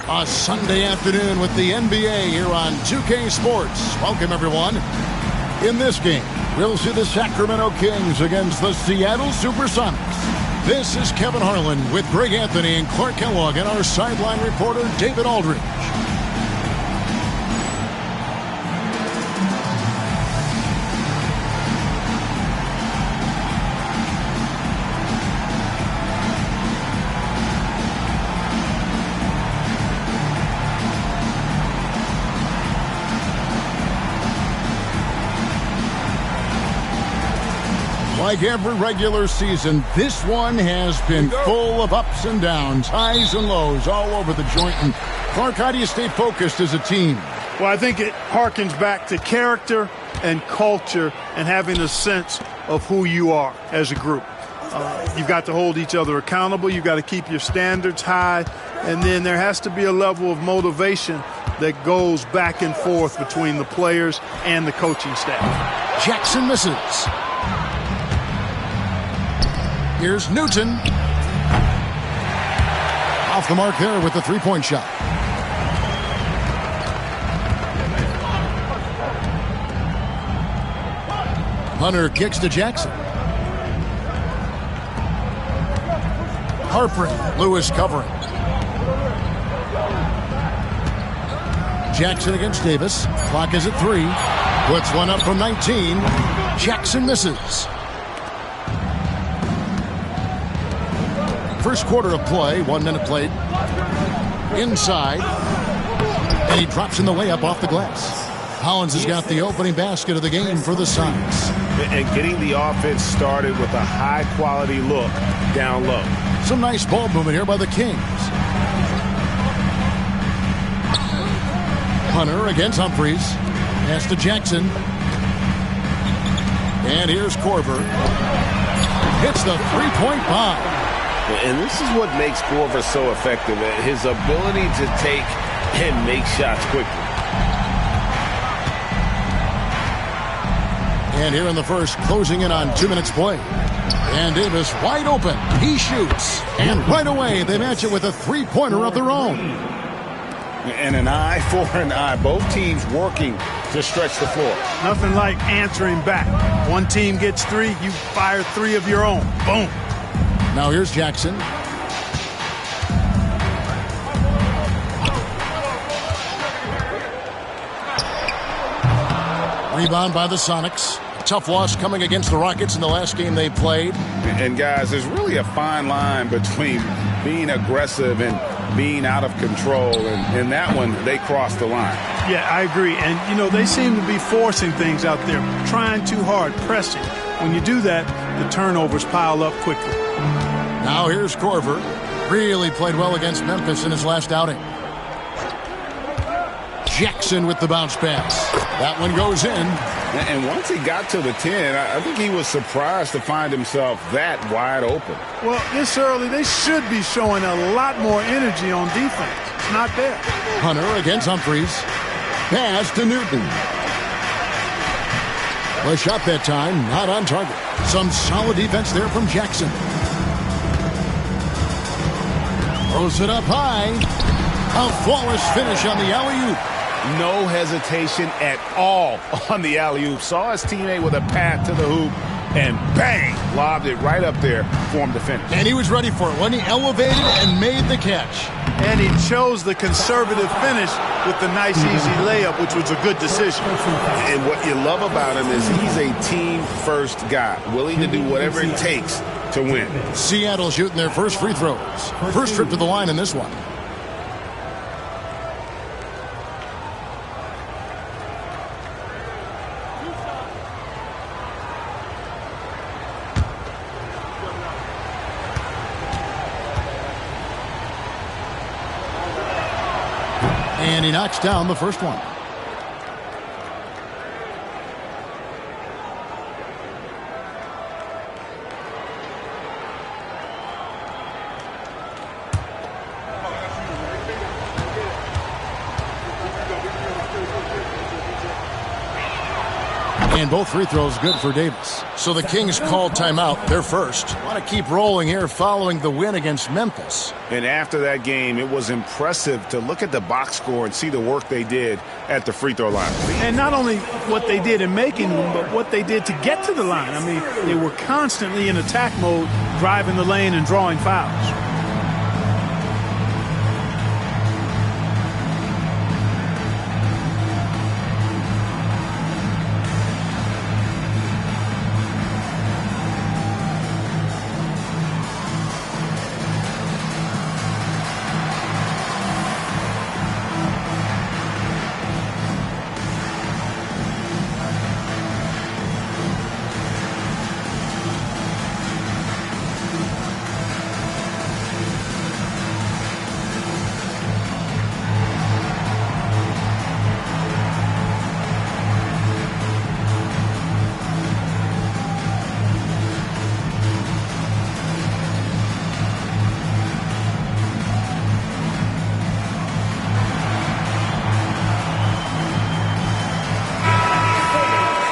A Sunday afternoon with the NBA here on 2K Sports. Welcome, everyone. In this game, we'll see the Sacramento Kings against the Seattle Supersonics. This is Kevin Harlan with Greg Anthony and Clark Kellogg and our sideline reporter, David Aldridge. Like every regular season, this one has been full of ups and downs, highs and lows all over the joint. And Clark, how do you stay focused as a team? Well, I think it harkens back to character and culture and having a sense of who you are as a group. You've got to hold each other accountable. You've got to keep your standards high. And then there has to be a level of motivation that goes back and forth between the players and the coaching staff. Jackson misses. Here's Newton. Off the mark there with the three-point shot. Hunter kicks to Jackson. Harper, Lewis covering. Jackson against Davis. Clock is at 3. Puts one up from 19. Jackson misses. First quarter of play, 1 minute played. Inside. And he drops in the layup off the glass. Hollins has got the opening basket of the game for the Sonics. And getting the offense started with a high-quality look down low. Some nice ball movement here by the Kings. Hunter against Humphries. Pass to Jackson. And here's Korver. Hits the three-point bomb. And this is what makes Korver so effective, his ability to take and make shots quickly. And here in the first, closing in on 2 minutes play. And Davis wide open. He shoots. And right away, they match it with a three-pointer of their own. And an eye for an eye. Both teams working to stretch the floor. Nothing like answering back. One team gets 3, you fire 3 of your own. Boom. Now here's Jackson. Rebound by the Sonics. Tough loss coming against the Rockets in the last game they played. And guys, there's really a fine line between being aggressive and being out of control. And in that one, they crossed the line. Yeah, I agree. And, you know, they seem to be forcing things out there, trying too hard, pressing. When you do that, the turnovers pile up quickly. Now here's Korver. Really played well against Memphis in his last outing. Jackson with the bounce pass. That one goes in. And once he got to the 10, I think he was surprised to find himself that wide open. Well, this early, they should be showing a lot more energy on defense. It's not there. Hunter against Humphries. Pass to Newton. Well, shot that time, not on target. Some solid defense there from Jackson. Throws it up high. A flawless finish on the alley-oop. No hesitation at all on the alley-oop. Saw his teammate with a path to the hoop, and bang, lobbed it right up there for him to finish. And he was ready for it when he elevated and made the catch. And he chose the conservative finish with the nice, easy layup, which was a good decision. And what you love about him is he's a team-first guy, willing to do whatever it takes to win. Seattle shooting their first free throws. First trip to the line in this one. And he knocks down the first one. And both free throws good for Davis. So the Kings called timeout. They're first. Want to keep rolling here following the win against Memphis. And after that game, it was impressive to look at the box score and see the work they did at the free throw line. And not only what they did in making them, but what they did to get to the line. I mean, they were constantly in attack mode, driving the lane and drawing fouls.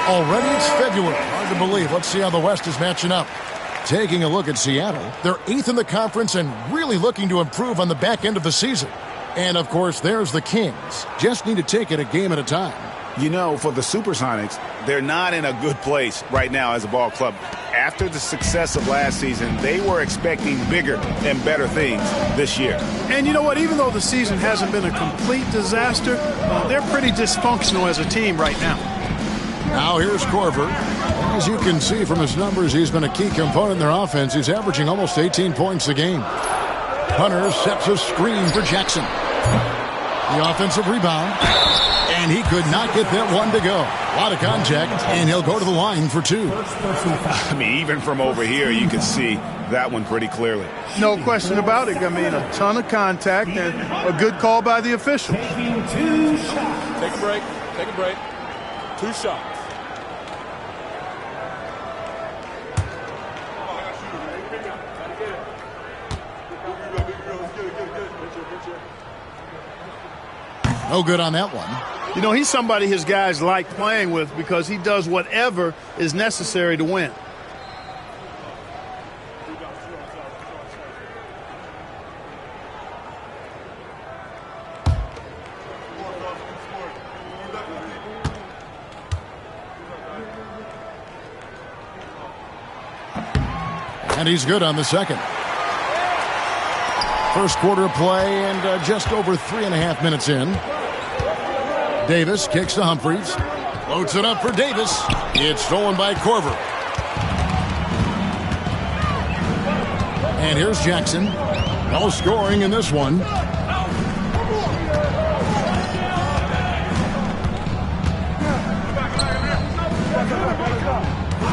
Already it's February. Hard to believe. Let's see how the West is matching up. Taking a look at Seattle, they're 8th in the conference and really looking to improve on the back end of the season. And, of course, there's the Kings. Just need to take it a game at a time. You know, for the Supersonics, they're not in a good place right now as a ball club. After the success of last season, they were expecting bigger and better things this year. And you know what? Even though the season hasn't been a complete disaster, they're pretty dysfunctional as a team right now. Now here's Korver. As you can see from his numbers, he's been a key component in their offense. He's averaging almost 18 points a game. Hunter sets a screen for Jackson. The offensive rebound. And he could not get that one to go. A lot of contact, and he'll go to the line for two. I mean, even from over here, you can see that one pretty clearly. No question about it. I mean, a ton of contact and a good call by the official. Take a break. Take a break. 2 shots. No good on that one. You know, he's somebody his guys like playing with because he does whatever is necessary to win. And he's good on the second. First quarter play and just over 3.5 minutes in. Davis kicks to Humphries. Loads it up for Davis. It's stolen by Korver. And here's Jackson. No scoring in this one.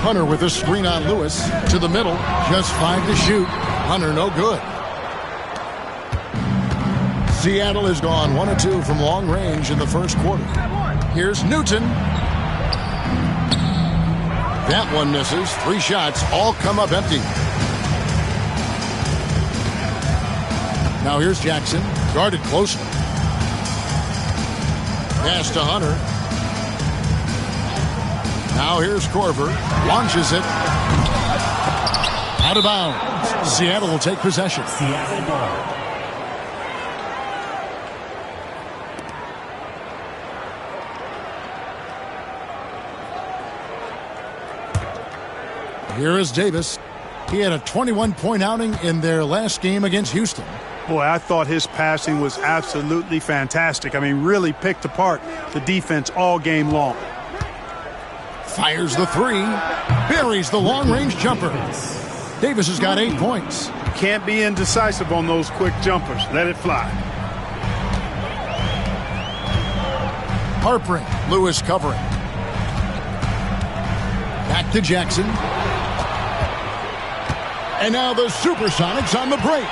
Hunter with a screen on Lewis. To the middle. Just 5 to shoot. Hunter no good. Seattle has gone 1 of 2 from long range in the first quarter. Here's Newton. That one misses. 3 shots all come up empty. Now here's Jackson. Guarded closely. Pass to Hunter. Now here's Korver. Launches it. Out of bounds. Seattle will take possession. Seattle ball. Here is Davis. He had a 21-point outing in their last game against Houston. Boy, I thought his passing was absolutely fantastic. I mean, really picked apart the defense all game long. Fires the 3. Buries the long-range jumper. Davis has got 8 points. Can't be indecisive on those quick jumpers. Let it fly. Harpering. Lewis covering. Back to Jackson. And now the Supersonics on the break.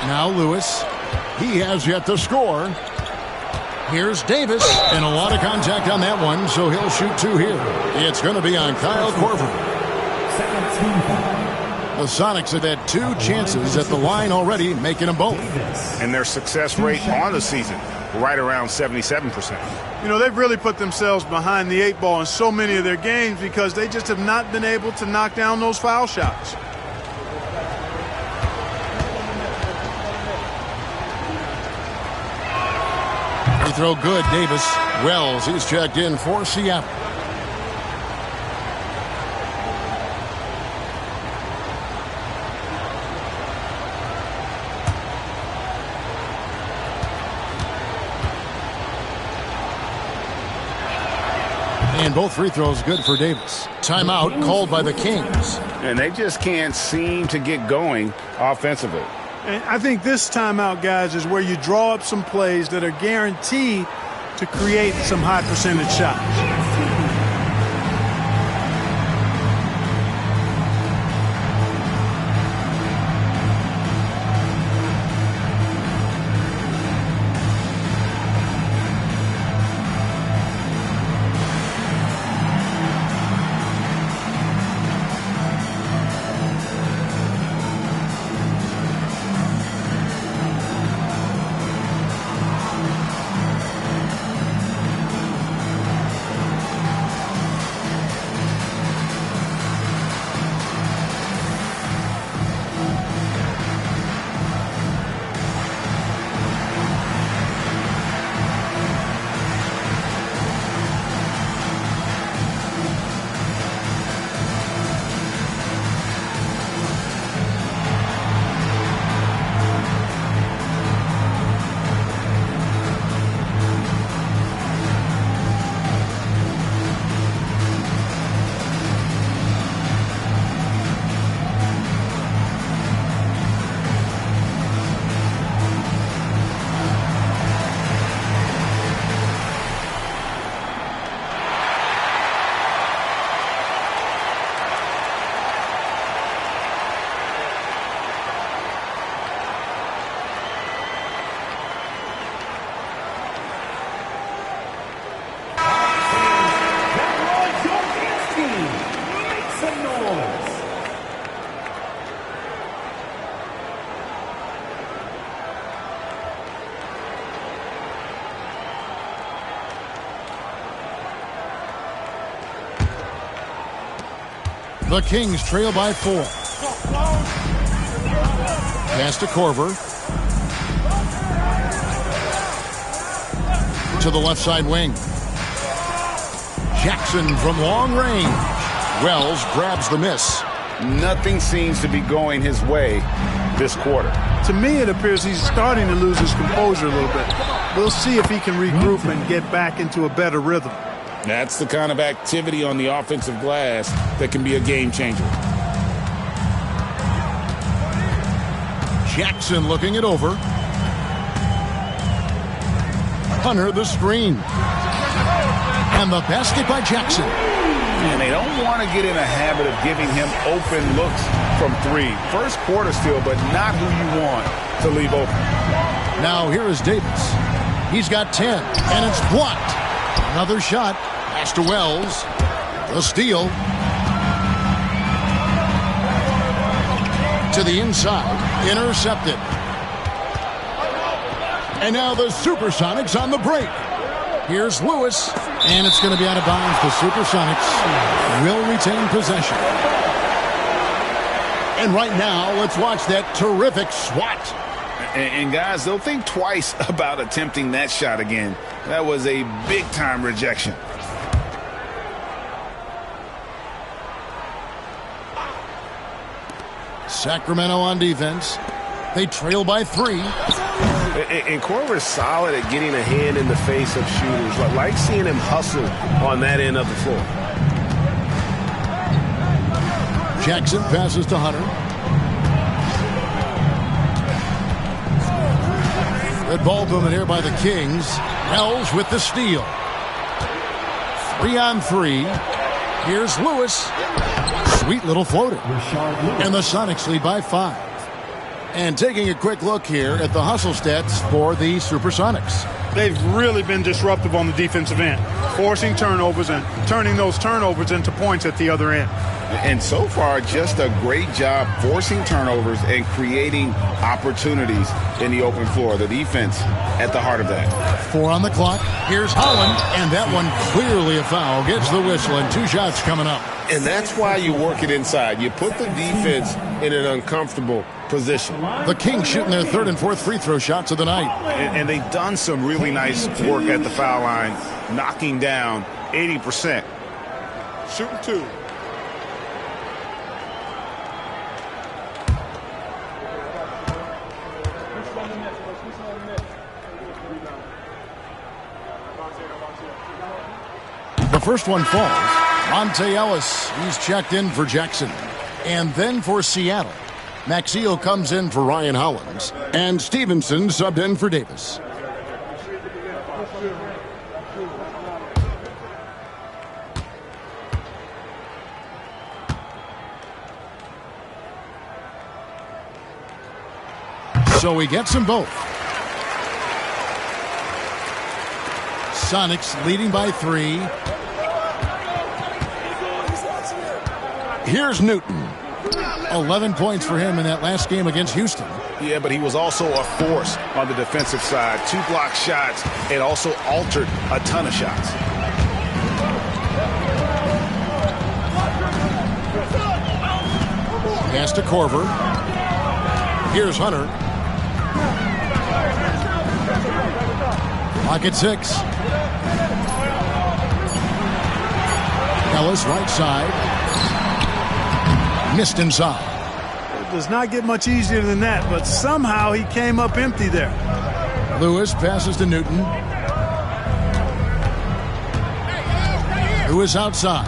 Now Lewis. He has yet to score. Here's Davis. And a lot of contact on that one, so he'll shoot 2 here. It's going to be on Kyle Korver. The Sonics have had 2 chances at the line already, making them both. And their success rate on the season right around 77%. You know, they've really put themselves behind the 8 ball in so many of their games because they just have not been able to knock down those foul shots. Free throw good, Davis. Wells, he's checked in for Seattle. And both free throws good for Davis. Timeout called by the Kings. And they just can't seem to get going offensively. And I think this timeout, guys, is where you draw up some plays that are guaranteed to create some high percentage shots. The Kings trail by 4. Pass to Korver. To the left side wing. Jackson from long range. Wells grabs the miss. Nothing seems to be going his way this quarter. To me, it appears he's starting to lose his composure a little bit. We'll see if he can regroup and get back into a better rhythm. That's the kind of activity on the offensive glass that can be a game changer. Jackson looking it over. Hunter the screen. And the basket by Jackson. And they don't want to get in a habit of giving him open looks from 3. First quarter still, but not who you want to leave open. Now here is Davis. He's got 10, and it's blocked. Another shot. Pass to Wells. The steal. To the inside. Intercepted. And now the Supersonics on the break. Here's Lewis. And it's going to be out of bounds. The Supersonics will retain possession. And right now, let's watch that terrific swat. And guys, they'll think twice about attempting that shot again. That was a big-time rejection. Sacramento on defense. They trail by 3. And Korver's solid at getting a hand in the face of shooters. I like seeing him hustle on that end of the floor. Jackson passes to Hunter. Good ball movement here by the Kings. Wells with the steal. 3 on 3. Here's Lewis. Sweet little floater. And the Sonics lead by 5. And taking a quick look here at the hustle stats for the Supersonics. They've really been disruptive on the defensive end, forcing turnovers and turning those turnovers into points at the other end. And so far, just a great job forcing turnovers and creating opportunities in the open floor. The defense at the heart of that. 4 on the clock. Here's Holland, and that one clearly a foul. Gets the whistle, and 2 shots coming up. And that's why you work it inside. You put the defense in an uncomfortable position. The Kings shooting their 3rd and 4th free throw shots of the night. And they've done some really nice work at the foul line, knocking down 80%. Shooting 2. The first one falls. Monte Ellis, he's checked in for Jackson. And then for Seattle, Maxiell comes in for Ryan Hollins. And Stevenson subbed in for Davis. So he gets them both. Sonics leading by 3. Here's Newton. 11 points for him in that last game against Houston. Yeah, but he was also a force on the defensive side. 2 block shots and also altered a ton of shots. Pass to Korver. Here's Hunter. Clock at 6. Ellis right side. Missed inside. It does not get much easier than that, but somehow he came up empty there. Lewis passes to Newton. Lewis outside.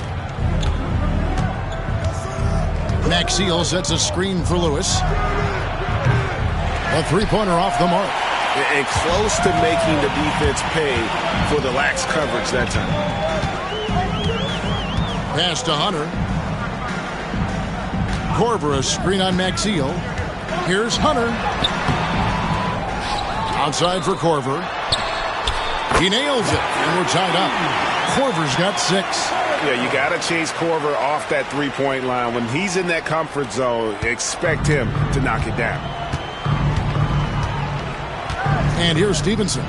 Maxiell sets a screen for Lewis. A 3-pointer off the mark. And close to making the defense pay for the lax coverage that time. Pass to Hunter. Korver, a screen on Maxiell. Here's Hunter. Outside for Korver. He nails it, and we're tied up. Korver's got 6. Yeah, you got to chase Korver off that 3-point line. When he's in that comfort zone, expect him to knock it down. And here's Stevenson.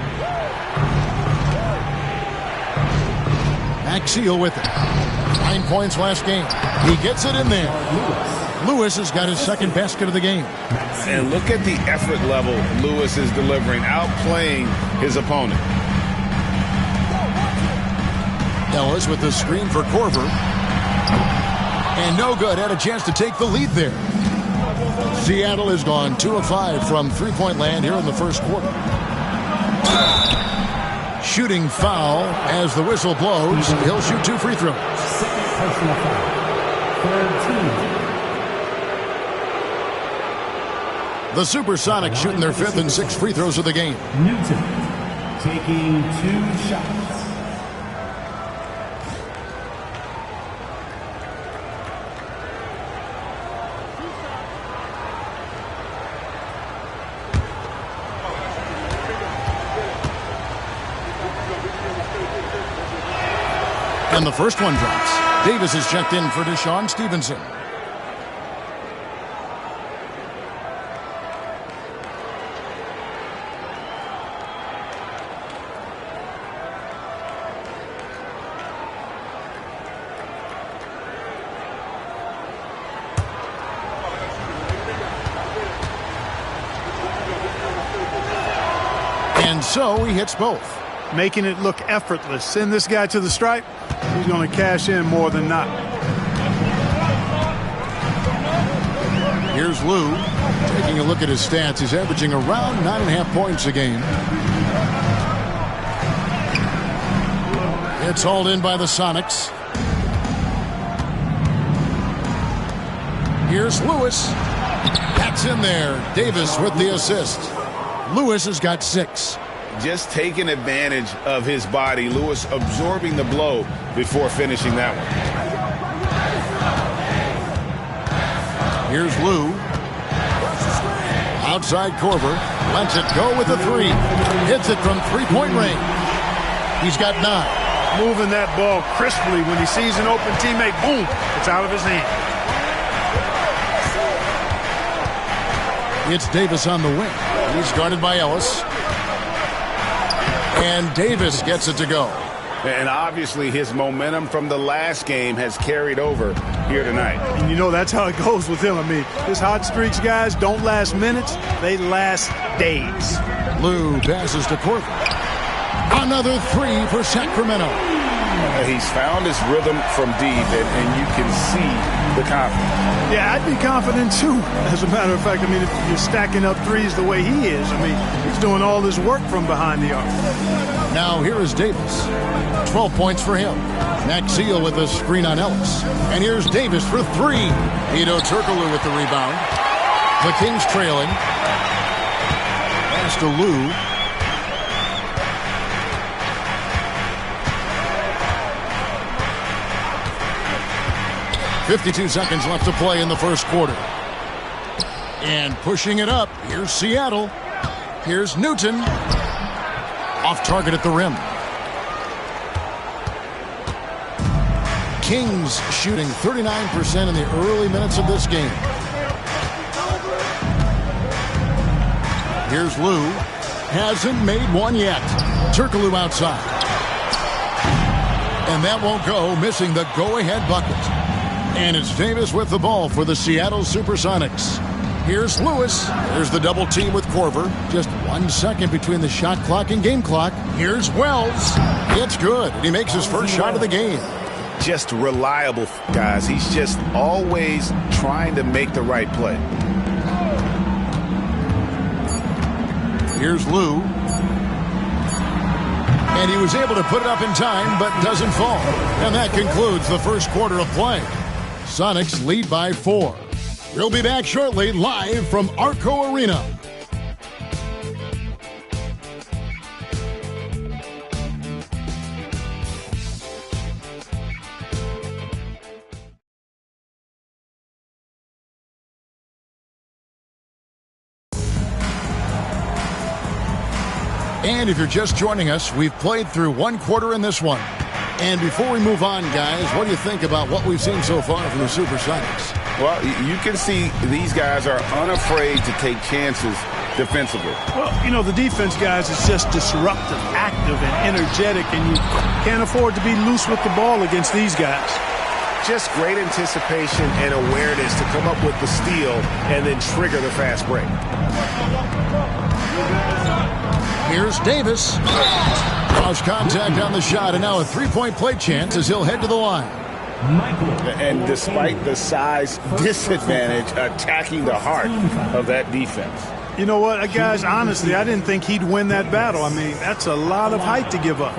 Maxiell with it. 9 points last game. He gets it in there. Lewis has got his 2nd basket of the game. And look at the effort level Lewis is delivering, outplaying his opponent. Ellis with the screen for Korver. And no good. Had a chance to take the lead there. Seattle has gone 2 of 5 from 3-point land here in the first quarter. Shooting foul as the whistle blows. He'll shoot 2 free throws. Personal foul. 13. The Supersonics shooting their 5th and 6th free throws of the game. Newton taking 2 shots. And the first one drops. Davis is checked in for Deshaun Stevenson. And so he hits both. Making it look effortless. Send this guy to the stripe. He's going to cash in more than not. Here's Lou. Taking a look at his stats. He's averaging around 9.5 points a game. It's hauled in by the Sonics. Here's Lewis. That's in there. Davis with the assist. Lewis has got 6. Just taking advantage of his body. Lewis absorbing the blow before finishing that one. Here's Lou. Outside Korver. Lets it go with a 3. Hits it from 3-point range. He's got 9. Moving that ball crisply when he sees an open teammate. Boom. It's out of his hand. It's Davis on the wing. He's guarded by Ellis. And Davis gets it to go. And obviously his momentum from the last game has carried over here tonight. And you know that's how it goes with him. I mean, his hot streaks, guys, don't last minutes. They last days. Lou passes to Korver. Another three for Sacramento. He's found his rhythm from deep, and you can see the confidence. Yeah, I'd be confident, too. As a matter of fact, I mean, if you're stacking up threes the way he is, I mean, he's doing all this work from behind the arc. Now here is Davis. 12 points for him. Maxiel with a screen on Ellis. And here's Davis for three. Hedo Turkoglu with the rebound. The Kings trailing. Pass to Lou. .52 seconds left to play in the first quarter. And pushing it up, here's Seattle. Here's Newton. Off target at the rim. Kings shooting 39% in the early minutes of this game. Here's Lou. Hasn't made one yet. Turkoglu outside. And that won't go, missing the go-ahead bucket. And it's Davis with the ball for the Seattle Supersonics. Here's Lewis. There's the double team with Korver. Just 1 second between the shot clock and game clock. Here's Wells. It's good. And he makes his first shot of the game. Just reliable, guys. He's just always trying to make the right play. Here's Lou. And he was able to put it up in time, but doesn't fall. And that concludes the first quarter of play. Sonics lead by 4. We'll be back shortly, live from Arco Arena. And if you're just joining us, we've played through one quarter in this one. And before we move on, guys, what do you think about what we've seen so far from the Supersonics? Well, you can see these guys are unafraid to take chances defensively. Well, you know, the defense, guys, is just disruptive, active, and energetic, and you can't afford to be loose with the ball against these guys. Just great anticipation and awareness to come up with the steal and then trigger the fast break. Here's Davis. Cross contact on the shot, and now a three-point play chance as he'll head to the line. And despite the size disadvantage, attacking the heart of that defense. You know what, guys, honestly, I didn't think he'd win that battle. I mean, that's a lot of height to give up.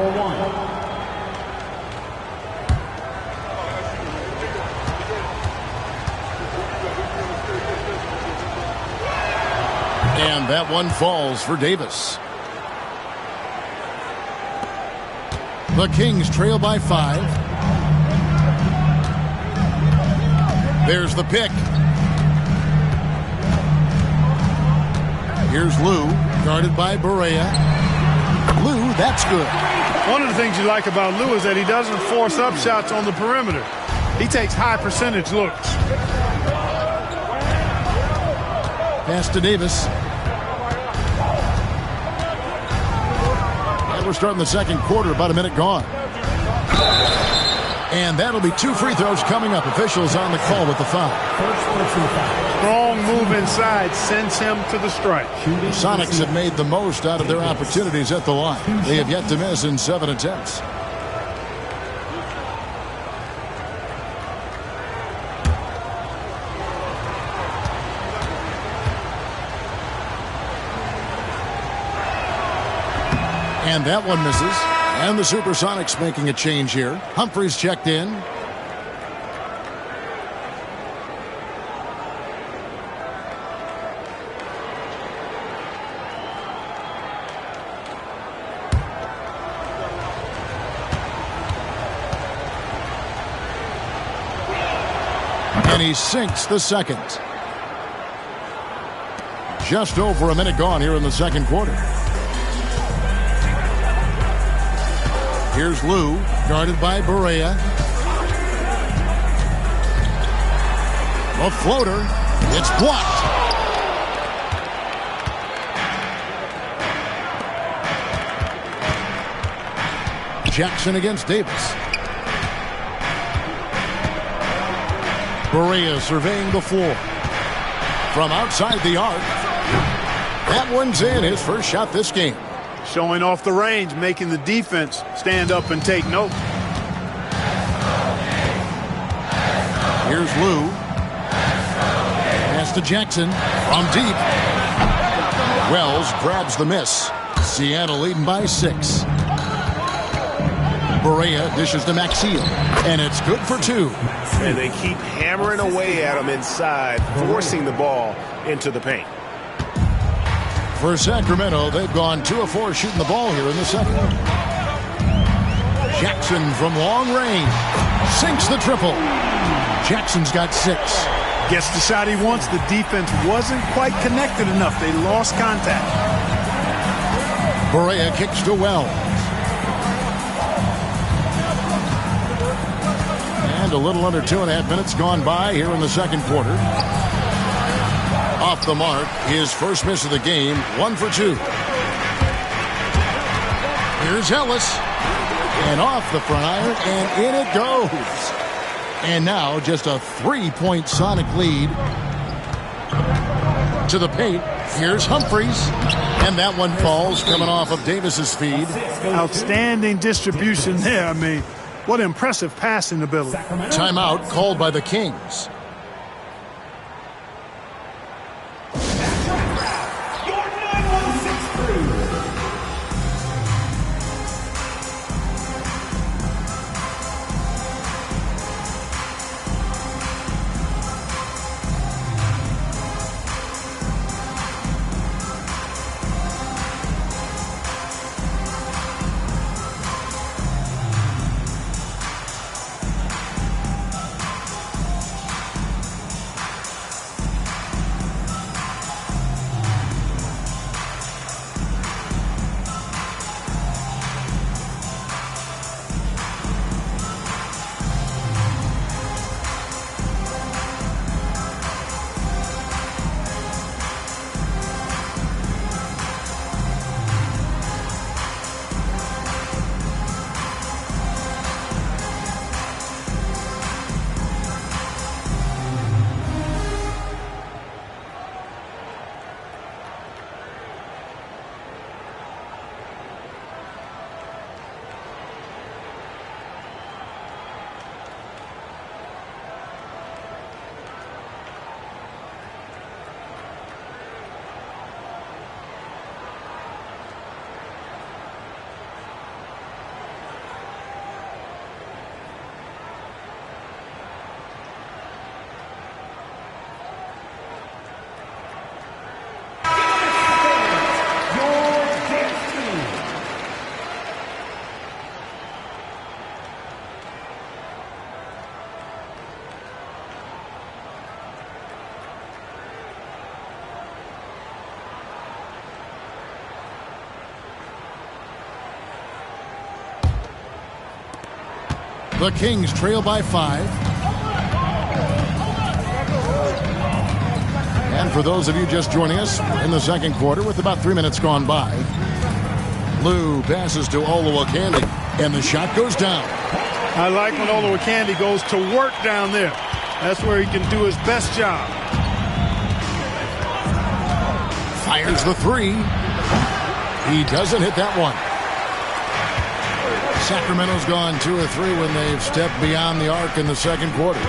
And that one falls for Davis. The Kings trail by 5. There's the pick. Here's Lou, guarded by Barea. Lou, that's good. One of the things you like about Lou is that he doesn't force up shots on the perimeter. He takes high percentage looks. Pass to Davis. We're starting the second quarter, about a minute gone. And that'll be 2 free throws coming up. Officials on the call with the foul. Strong move inside sends him to the strike. Sonics have made the most out of their opportunities at the line. They have yet to miss in 7 attempts. And that one misses. And the Supersonics making a change here. Humphries checked in. And he sinks the second. Just over a minute gone here in the second quarter. Here's Lou, guarded by Barea. A floater. It's blocked. Jackson against Davis. Barea surveying the floor. From outside the arc. That one's in. His first shot this game. Showing off the range, making the defense stand up and take note. Here's Lou. Pass to Jackson from deep. Wells grabs the miss. Seattle leading by 6. Barea dishes to Maxiel, and it's good for 2. And they keep hammering away at him inside, forcing the ball into the paint. For Sacramento, they've gone 2 of 4 shooting the ball here in the second. Jackson from long range sinks the triple. Jackson's got 6. Gets the shot he wants. The defense wasn't quite connected enough. They lost contact. Barea kicks to Wells. And a little under 2.5 minutes gone by here in the second quarter. Off the mark, his first miss of the game, 1 for 2. Here's Ellis. And off the front iron, and in it goes. And now just a 3-point Sonic lead. To the paint, here's Humphries. And that one falls coming off of Davis's feed. Outstanding distribution there. I mean, what impressive passing ability. Timeout called by the Kings. The Kings trail by 5. And for those of you just joining us, in the second quarter with about 3 minutes gone by, Lou passes to Olowokandi, and the shot goes down. I like when Olowokandi goes to work down there. That's where he can do his best job. Fires the 3. He doesn't hit that one. Sacramento's gone 2 of 3 when they've stepped beyond the arc in the second quarter.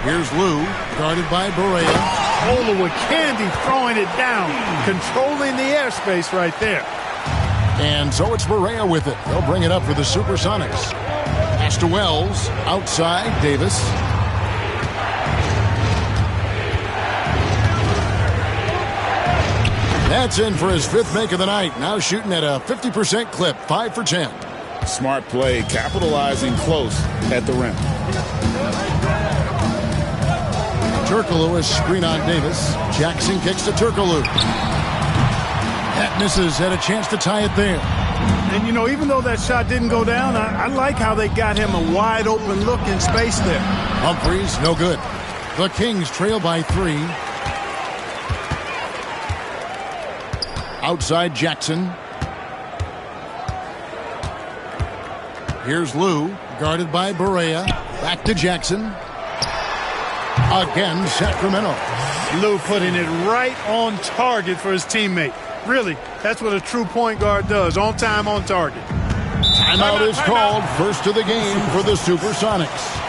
Here's Lou, guarded by Barea. Olowokandi throwing it down, controlling the airspace right there. And so it's Barea with it. They'll bring it up for the Supersonics. Pass to Wells, outside, Davis. That's in for his 5th make of the night. Now shooting at a 50% clip, 5 for 10. Smart play, capitalizing close at the rim. Turkoglu is screen on Davis. Jackson kicks to Turkoglu. That misses. Had a chance to tie it there. And, you know, even though that shot didn't go down, I like how they got him a wide open look in space there. Humphries, no good. The Kings trail by 3. Outside Jackson. Here's Lou, guarded by Barea. Back to Jackson. Again, Sacramento. Lou putting it right on target for his teammate. Really, that's what a true point guard does. On time, on target. Timeout is called. First of the game for the Supersonics.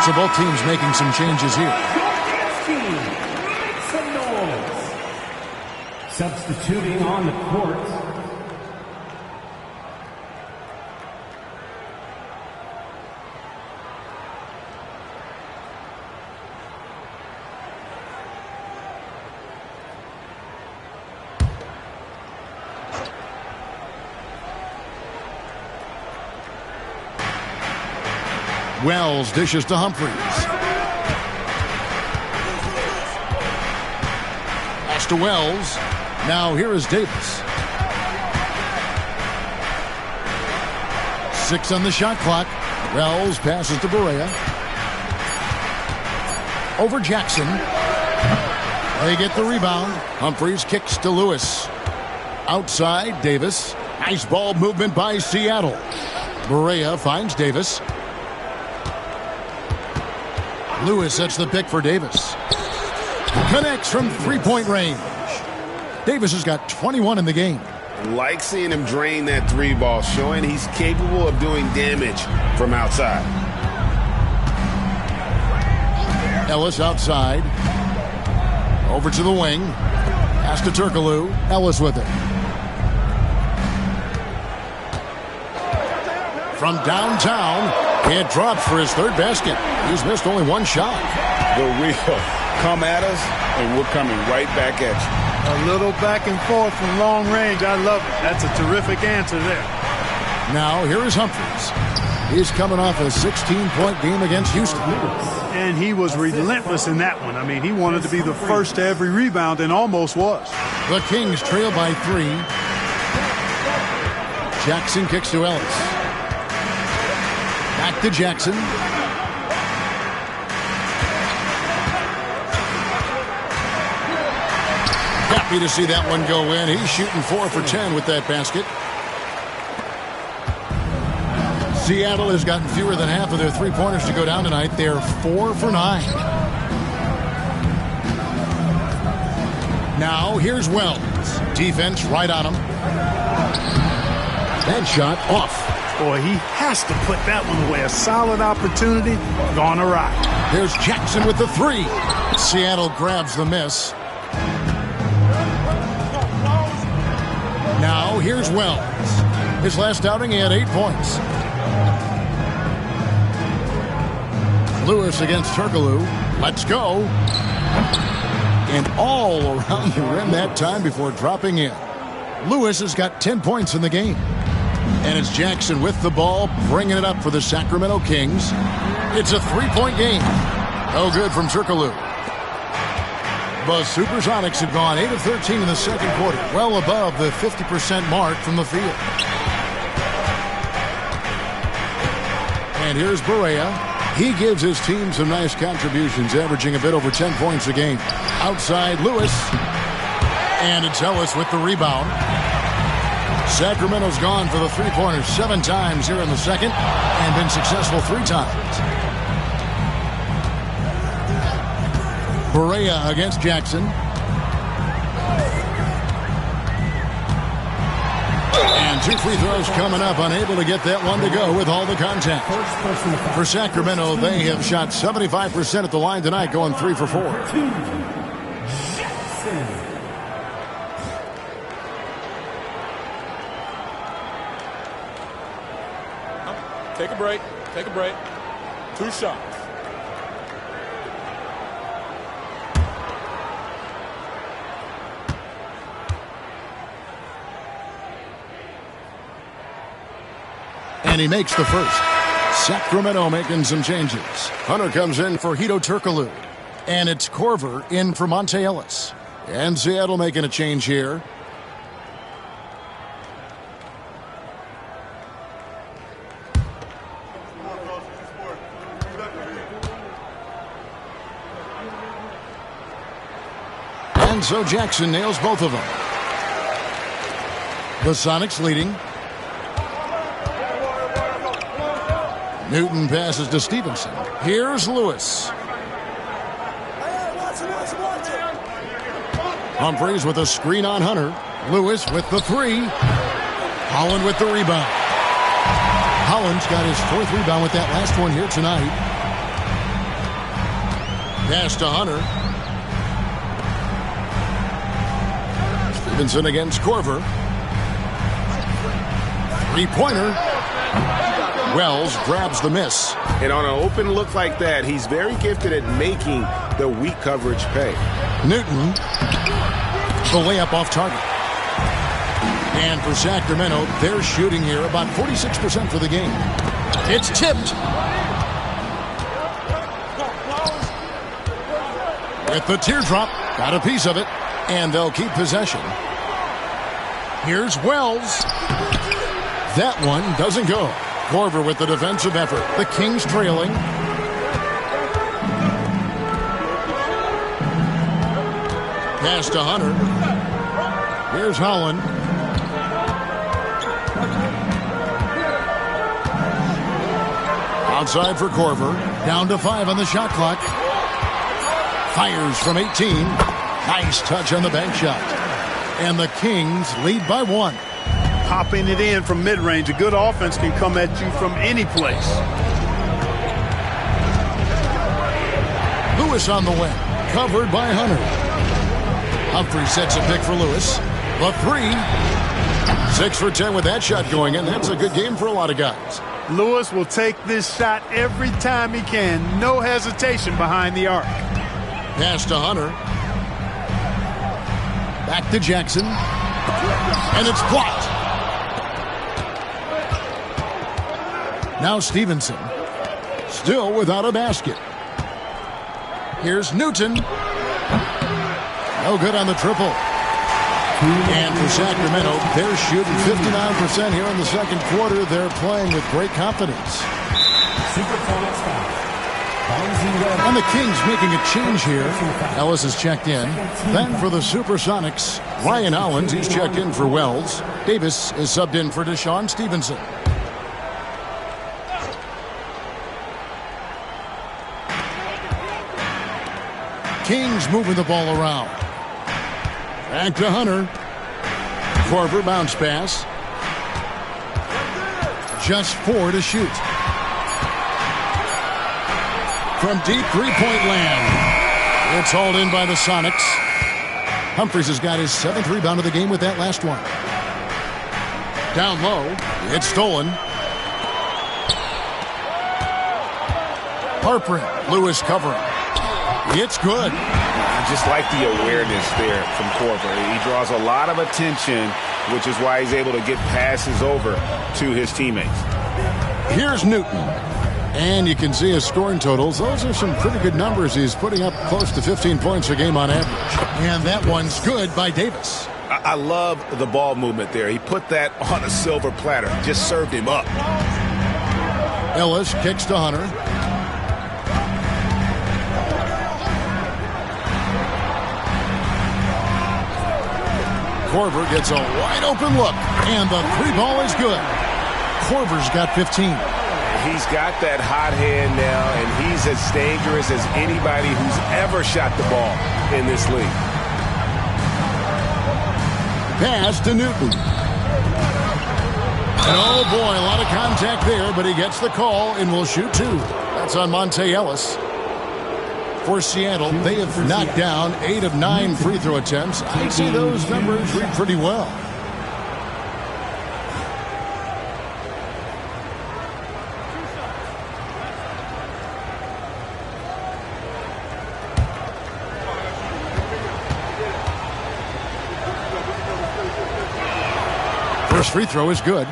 So both teams making some changes here. Make some noise. Substituting on the court. Wells dishes to Humphries. Pass to Wells. Now here is Davis. 6 on the shot clock. Wells passes to Barea. Over Jackson. They get the rebound. Humphries kicks to Lewis. Outside, Davis. Nice ball movement by Seattle. Barea finds Davis. Lewis sets the pick for Davis. Connects from three-point range. Davis has got 21 in the game. Like seeing him drain that three ball, showing he's capable of doing damage from outside. Ellis outside. Over to the wing. Pass to Turkoglu. Ellis with it. From downtown. Can't drop for his third basket. He's missed only one shot. The real come at us, and we're coming right back at you. A little back and forth from long range. I love it. That's a terrific answer there. Now, here is Humphries. He's coming off a 16-point game against Houston. And he was relentless in that one. I mean, he wanted to be the first to every rebound and almost was. The Kings trail by 3. Jackson kicks to Ellis. Back to Jackson. Happy to see that one go in. He's shooting 4 for 10 with that basket. Seattle has gotten fewer than half of their three-pointers to go down tonight. They're 4 for 9. Now here's Wells. Defense right on him. That shot off. Boy, he has to put that one away. A solid opportunity, gone awry. There's Jackson with the 3. Seattle grabs the miss. Now here's Wells. His last outing, he had 8 points. Lewis against Turkoglu. Let's go. And all around the rim that time before dropping in. Lewis has got 10 points in the game. And it's Jackson with the ball, bringing it up for the Sacramento Kings. It's a 3-point game. No good from Turkoglu. The Supersonics have gone 8 of 13 in the second quarter, well above the 50% mark from the field. And here's Barea. He gives his team some nice contributions, averaging a bit over 10 points a game. Outside, Lewis. And it's Ellis with the rebound. Sacramento's gone for the three-pointers 7 times here in the second and been successful 3 times. Barea against Jackson. And 2 free throws coming up, unable to get that one to go with all the contact. For Sacramento, they have shot 75% at the line tonight, going 3 for 4. Take a break. Take a break. 2 shots. And he makes the first. Sacramento making some changes. Hunter comes in for Hedo Turkoglu. And it's Korver in for Monte Ellis. And Seattle making a change here. And so Jackson nails both of them. The Sonics leading. Newton passes to Stevenson. Here's Lewis. Humphries with a screen on Hunter. Lewis with the 3. Holland with the rebound. Holland's got his 4th rebound with that last one here tonight. Pass to Hunter. Stevenson against Korver. 3-pointer. Wells grabs the miss. And on an open look like that, he's very gifted at making the weak coverage pay. Newton, the layup off target. And for Sacramento, they're shooting here about 46% for the game. It's tipped. With the teardrop, got a piece of it, and they'll keep possession. Here's Wells. That one doesn't go. Korver with the defensive effort. The Kings trailing. Pass to Hunter. Here's Holland. Outside for Korver. Down to 5 on the shot clock. Fires from 18. Nice touch on the bank shot. And the Kings lead by 1. Popping it in from mid-range. A good offense can come at you from any place. Lewis on the wing. Covered by Hunter. Humphrey sets a pick for Lewis. The 3. 6 for 10 with that shot going in. That's a good game for a lot of guys. Lewis will take this shot every time he can. No hesitation behind the arc. Pass to Hunter. Back to Jackson. And it's blocked. Now Stevenson. Still without a basket. Here's Newton. No good on the triple. And for Sacramento, they're shooting 59% here in the second quarter. They're playing with great confidence. And the Kings making a change here. Ellis has checked in. Then for the Supersonics, Ryan Hollins, he's checked in for Wells. Davis is subbed in for Deshaun Stevenson. Kings moving the ball around. Back to Hunter. Korver bounce pass. Just 4 to shoot. From deep three-point land. It's hauled in by the Sonics. Humphries has got his 7th rebound of the game with that last one. Down low. It's stolen. Harper. Lewis covering. It's good. I just like the awareness there from Korver. He draws a lot of attention, which is why he's able to get passes over to his teammates. Here's Newton. And you can see his scoring totals. Those are some pretty good numbers. He's putting up close to 15 points a game on average. And that one's good by Davis. I love the ball movement there. He put that on a silver platter. Just served him up. Ellis kicks to Hunter. Korver gets a wide open look. And the three ball is good. Korver's got 15. He's got that hot hand now, and he's as dangerous as anybody who's ever shot the ball in this league. Pass to Newton. And oh boy, a lot of contact there, but he gets the call and will shoot two. That's on Monte Ellis. For Seattle, they have knocked down 8 of 9 free throw attempts. I see those numbers read pretty well. First free throw is good.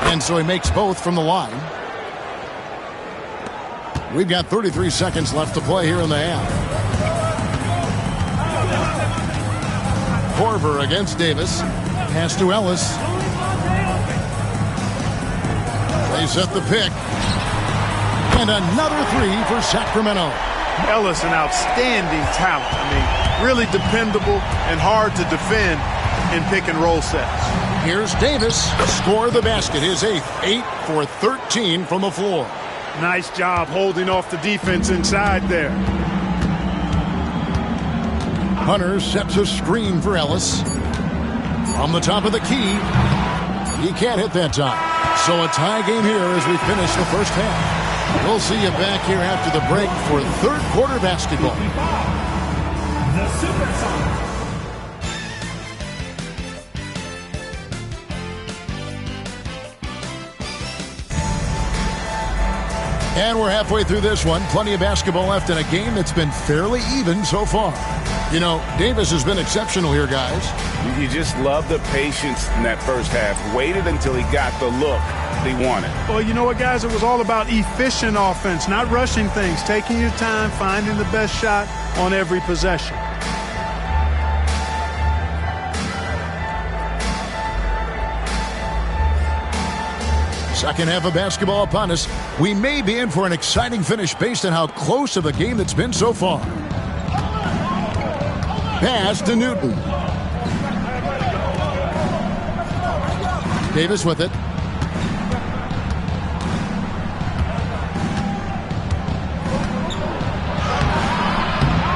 And so he makes both from the line. We've got 33 seconds left to play here in the half. Korver against Davis. Pass to Ellis. They set the pick. And another three for Sacramento. Ellis, an outstanding talent. I mean, really dependable and hard to defend in pick and roll sets. Here's Davis. Score the basket. His 8th. 8 for 13 from the floor. Nice job holding off the defense inside there. Hunter sets a screen for Ellis. From the top of the key. He can't hit that time. So a tie game here as we finish the first half. We'll see you back here after the break for third quarter basketball. The Supersonics. And we're halfway through this one. Plenty of basketball left in a game that's been fairly even so far. You know, Davis has been exceptional here, guys. You just love the patience in that first half. Waited until he got the look he wanted. Well, you know what, guys? It was all about efficient offense, not rushing things, taking your time, finding the best shot on every possession. Second half of basketball upon us. We may be in for an exciting finish based on how close of a game it's been so far. Pass to Newton. Davis with it.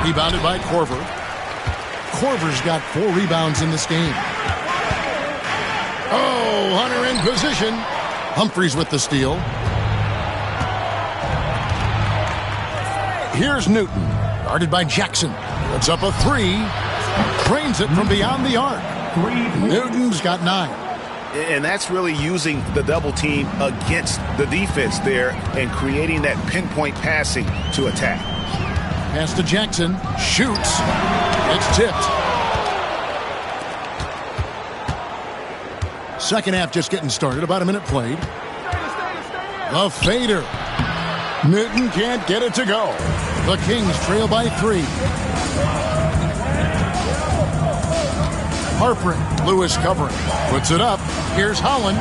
Rebounded by Korver. Korver's got 4 rebounds in this game. Oh, Hunter in position. Humphries with the steal. Here's Newton, guarded by Jackson. Puts up a 3. Drains it from beyond the arc. Newton's got 9. And that's really using the double team against the defense there and creating that pinpoint passing to attack. Pass to Jackson. Shoots. It's tipped. Second half just getting started. About a minute played. The fader. Newton can't get it to go. The Kings trail by 3. Harper. Lewis covering. Puts it up. Here's Holland.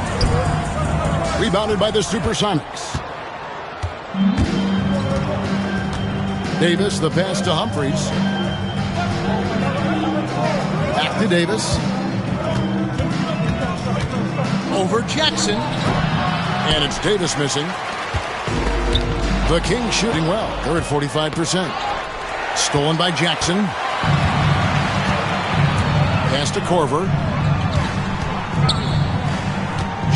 Rebounded by the Supersonics. Davis, the pass to Humphries. Back to Davis. Over Jackson. And it's Davis missing. The Kings shooting well. They're at 45%. Stolen by Jackson. Pass to Korver.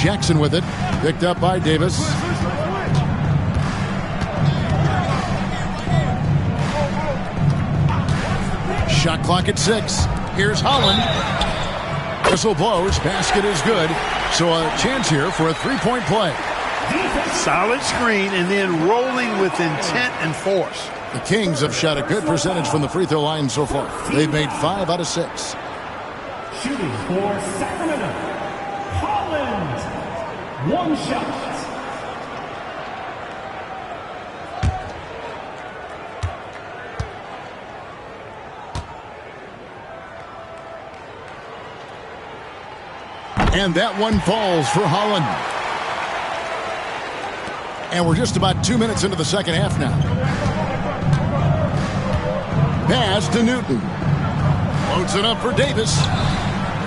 Jackson with it. Picked up by Davis. Shot clock at 6. Here's Holland. Whistle blows. Basket is good. So a chance here for a three-point play. Solid screen and then rolling with intent and force. The Kings have shot a good percentage from the free throw line so far. They've made 5 out of 6. Shooting for Sacramento, Holland. One shot. And that one falls for Holland. And we're just about 2 minutes into the second half now. Pass to Newton. Loads it up for Davis.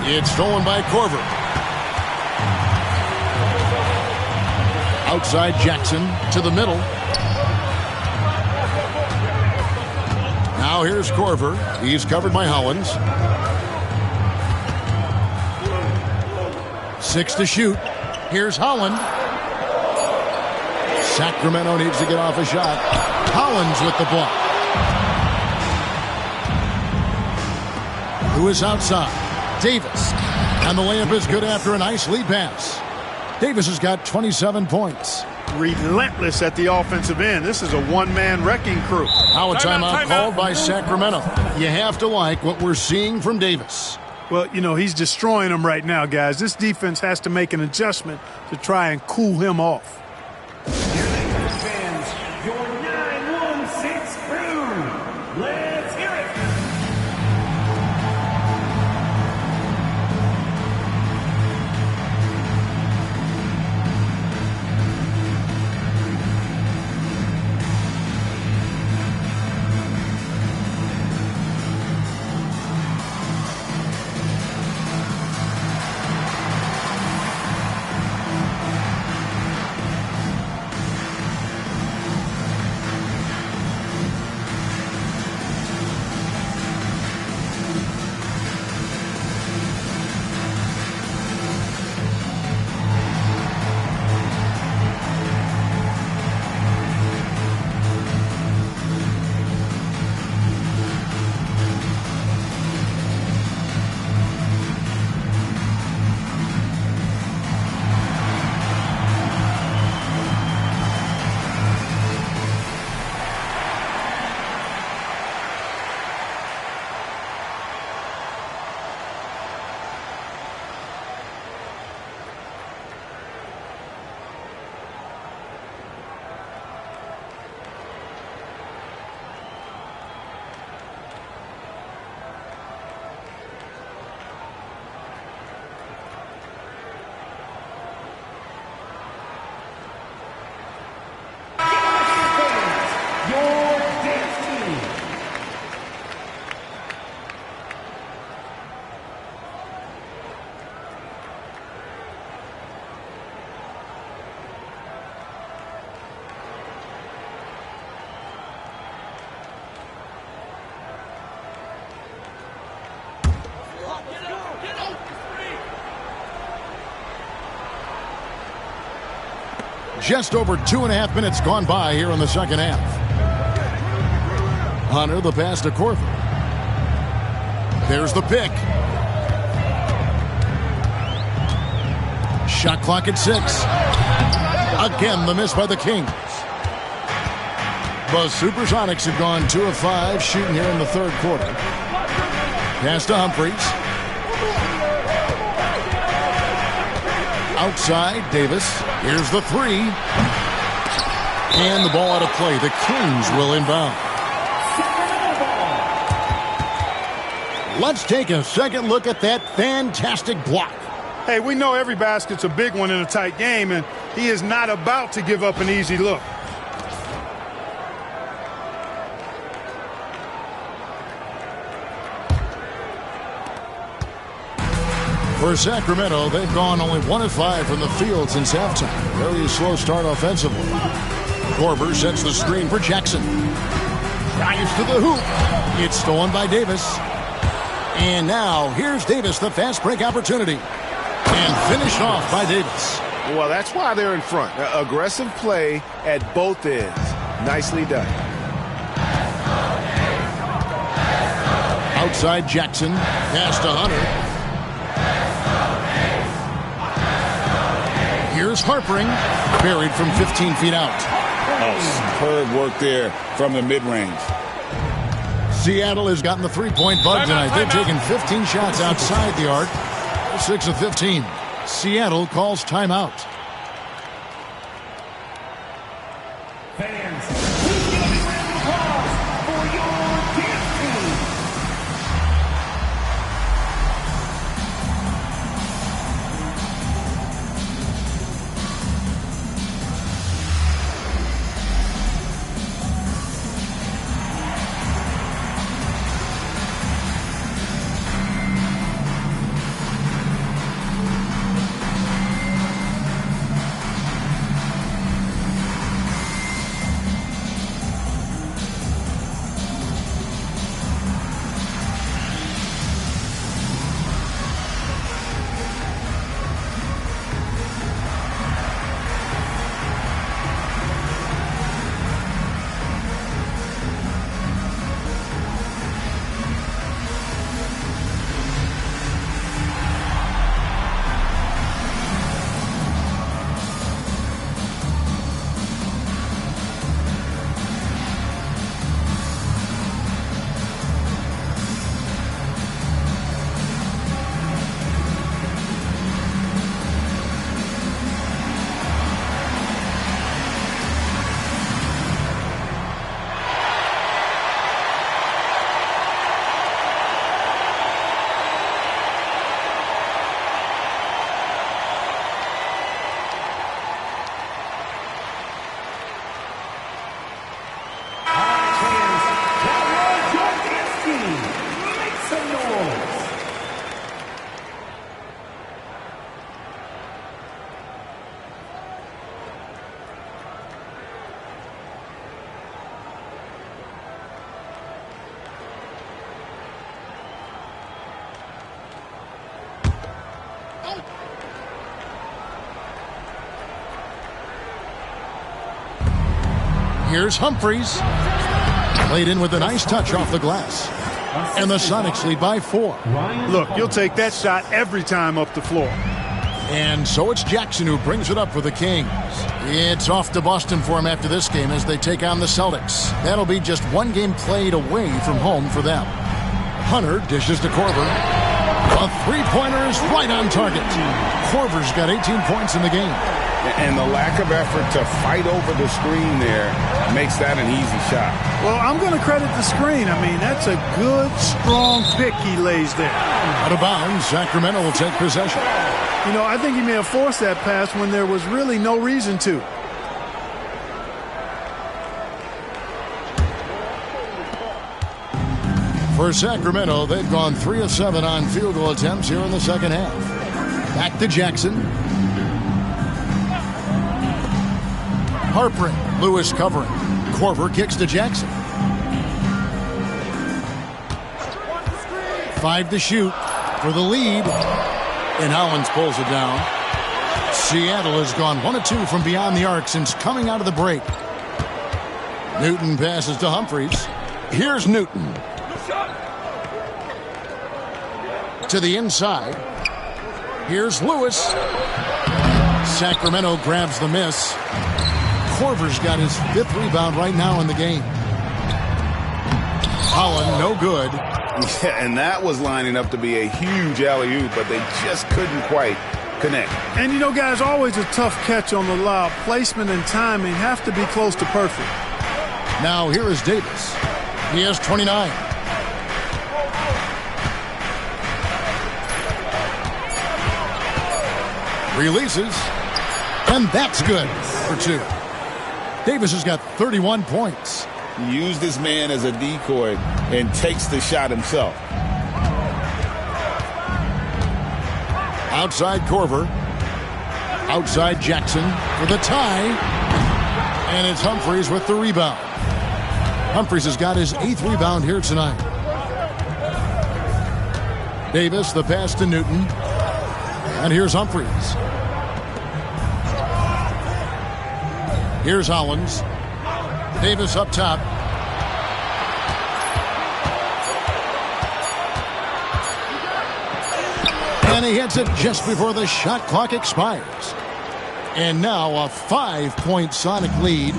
It's stolen by Korver. Outside Jackson to the middle. Now here's Korver. He's covered by Hollins. 6 to shoot. Here's Holland. Sacramento needs to get off a shot. Hollins with the block. Who is outside? Davis. And the layup is good after a nice lead pass. Davis has got 27 points. Relentless at the offensive end. This is a one-man wrecking crew. Now a timeout called by Sacramento. You have to like what we're seeing from Davis. Well, you know, he's destroying them right now, guys. This defense has to make an adjustment to try and cool him off. Fans, your 916 crew. Let's hear it. Just over 2.5 minutes gone by here in the second half. Hunter, the pass to Korver. There's the pick. Shot clock at 6. Again, the miss by the Kings. The Supersonics have gone 2 of 5 shooting here in the third quarter. Pass to Humphries. Outside, Davis. Here's the 3. And the ball out of play. The Kings will inbound. Let's take a second look at that fantastic block. Hey, we know every basket's a big one in a tight game, and he is not about to give up an easy look. For Sacramento, they've gone only 1 of 5 from the field since halftime. Very slow start offensively. Korver sets the screen for Jackson. Drives to the hoop. It's stolen by Davis. And now, here's Davis, the fast break opportunity. And finished off by Davis. Well, that's why they're in front. Aggressive play at both ends. Nicely done. Outside Jackson. Pass to Hunter. Here's Harpering, buried from 15 feet out. Oh, superb work there from the mid-range. Seattle has gotten the three-point bug tonight. They've taken 15 shots outside the arc. 6 of 15. Seattle calls timeout. Fans, please give a round of applause for your team. Here's Humphries. Played in with a nice touch off the glass. And the Sonics lead by 4. Look, you'll take that shot every time up the floor. And so it's Jackson who brings it up for the Kings. It's off to Boston for him after this game as they take on the Celtics. That'll be just one game played away from home for them. Hunter dishes to Korver. A three-pointer is right on target. Korver's got 18 points in the game. And the lack of effort to fight over the screen there makes that an easy shot. Well, I'm going to credit the screen. I mean, that's a good, strong pick he lays there. Out of bounds, Sacramento will take possession. You know, I think he may have forced that pass when there was really no reason to. For Sacramento, they've gone 3 of 7 on field goal attempts here in the second half. Back to Jackson. Harpering, Lewis covering. Korver kicks to Jackson. 5 to shoot for the lead. And Hollins pulls it down. Seattle has gone 1 of 2 from beyond the arc since coming out of the break. Newton passes to Humphries. Here's Newton. To the inside. Here's Lewis. Sacramento grabs the miss. Korver's got his 5th rebound right now in the game. Holland, no good. Yeah, and that was lining up to be a huge alley-oop, but they just couldn't quite connect. And, you know, guys, always a tough catch on the lob. Placement and timing have to be close to perfect. Now here is Davis. He has 29. Releases. And that's good for 2. Davis has got 31 points. He used this man as a decoy and takes the shot himself. Outside Korver. Outside Jackson for the tie. And it's Humphries with the rebound. Humphries has got his 8th rebound here tonight. Davis, the pass to Newton. And here's Humphries. Here's Hollins. Davis up top. And he hits it just before the shot clock expires. And now a 5-point Sonic lead.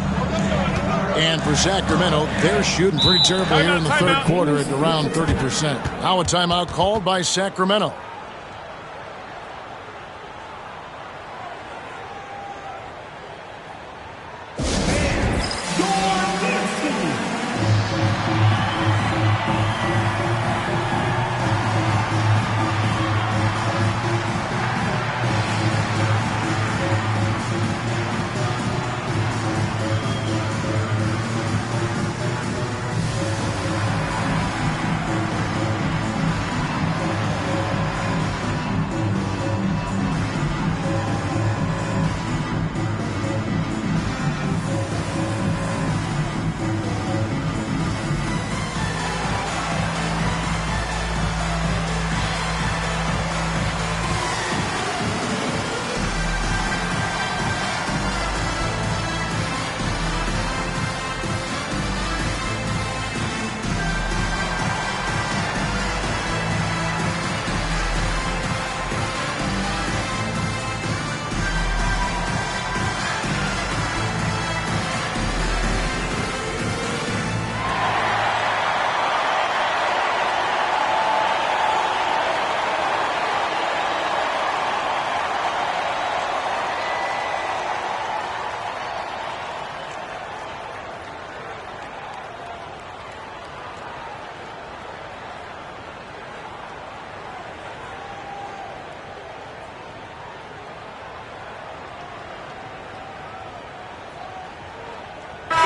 And for Sacramento, they're shooting pretty terrible here in the third quarter at around 30%. Now a timeout called by Sacramento.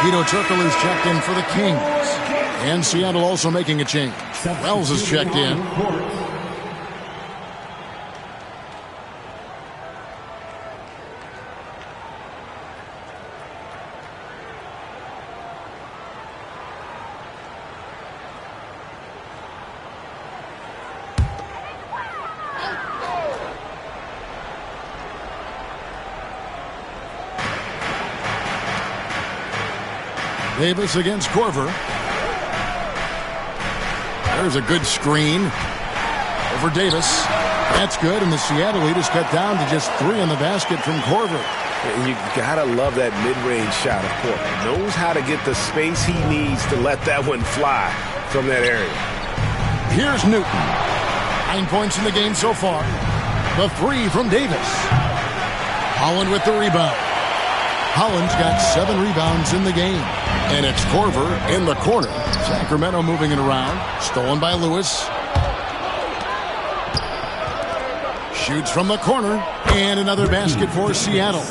Hedo Turkoglu's checked in for the Kings. And Seattle also making a change. Wells is checked in. Davis against Korver. There's a good screen over Davis. That's good, and the Seattle lead is cut down to just 3 in the basket from Korver. You gotta love that mid-range shot of Korver. Knows how to get the space he needs to let that one fly from that area. Here's Newton. 9 points in the game so far. The 3 from Davis. Holland with the rebound. Holland's got 7 rebounds in the game. And it's Korver in the corner. Sacramento moving it around. Stolen by Lewis. Shoots from the corner. And another basket for Seattle.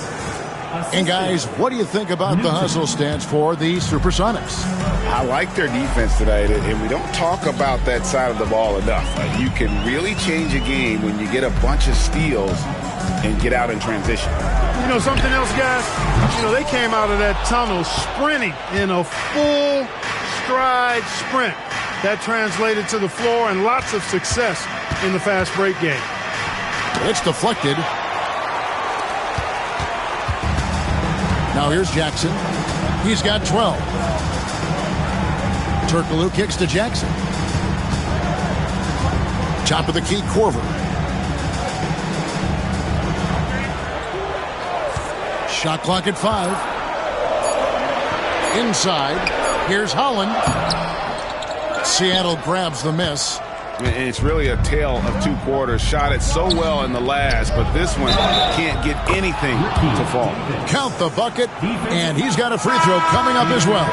And guys, what do you think about the hustle stats for the Supersonics? I like their defense tonight, and we don't talk about that side of the ball enough. You can really change a game when you get a bunch of steals and get out in transition. You know something else, guys? You know, they came out of that tunnel sprinting in a full stride sprint. That translated to the floor and lots of success in the fast break game. It's deflected. Now here's Jackson. He's got 12. Turkoglu kicks to Jackson. Top of the key, Korver. Shot clock at 5. Inside. Here's Holland. Seattle grabs the miss. And it's really a tale of 2 quarters. Shot it so well in the last, but this one can't get anything to fall. Count the bucket, and he's got a free throw coming up as well.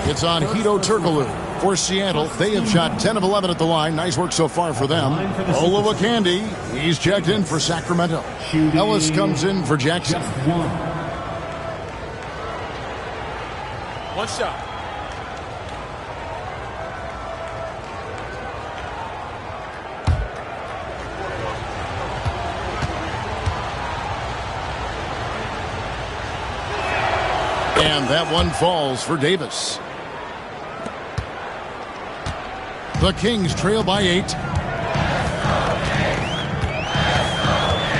It's on Hedo Turkoglu for Seattle. They have shot 10 of 11 at the line. Nice work so far for them. Olowokandi, he's checked in for Sacramento. Ellis comes in for Jackson. One shot. And that one falls for Davis. The Kings trail by 8.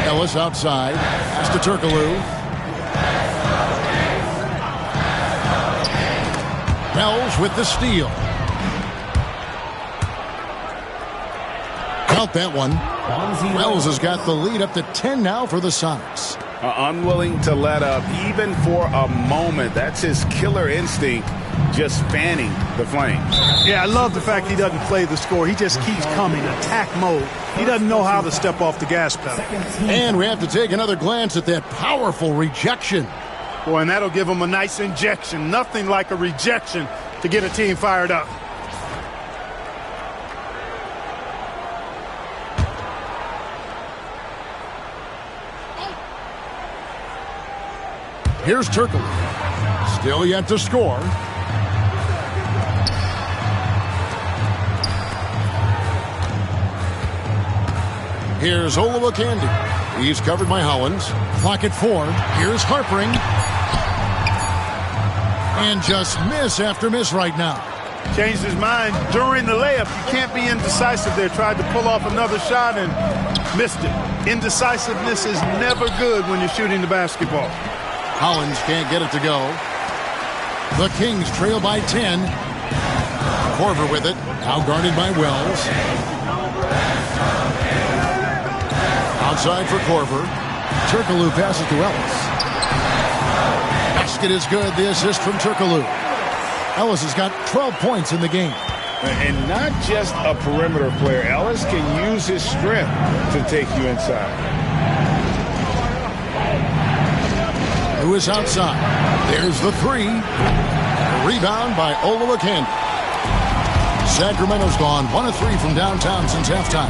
Ellis outside. Pass to Turkoglu. Wells with the steal. Count that one. Wells has got the lead up to 10 now for the Sonics. Unwilling to let up even for a moment. That's his killer instinct, just fanning the flames. Yeah, I love the fact he doesn't play the score. He just keeps coming, attack mode. He doesn't know how to step off the gas pedal. And we have to take another glance at that powerful rejection. Boy, and that'll give him a nice injection. Nothing like a rejection to get a team fired up. Here's Turkoglu. Still yet to score. Here's Olowokandi. He's covered by Hollins. Clock at 4. Here's Harpering. And just miss after miss right now. Changed his mind during the layup. You can't be indecisive there. Tried to pull off another shot and missed it. Indecisiveness is never good when you're shooting the basketball. Hollins can't get it to go. The Kings trail by 10. Korver with it. Now guarded by Wells. Outside for Korver. Turkoglu passes to Ellis. Basket is good. The assist from Turkoglu. Ellis has got 12 points in the game. And not just a perimeter player. Ellis can use his strength to take you inside. Lewis outside. There's the 3. Rebound by Olowokandi. Sacramento's gone 1 of 3 from downtown since halftime.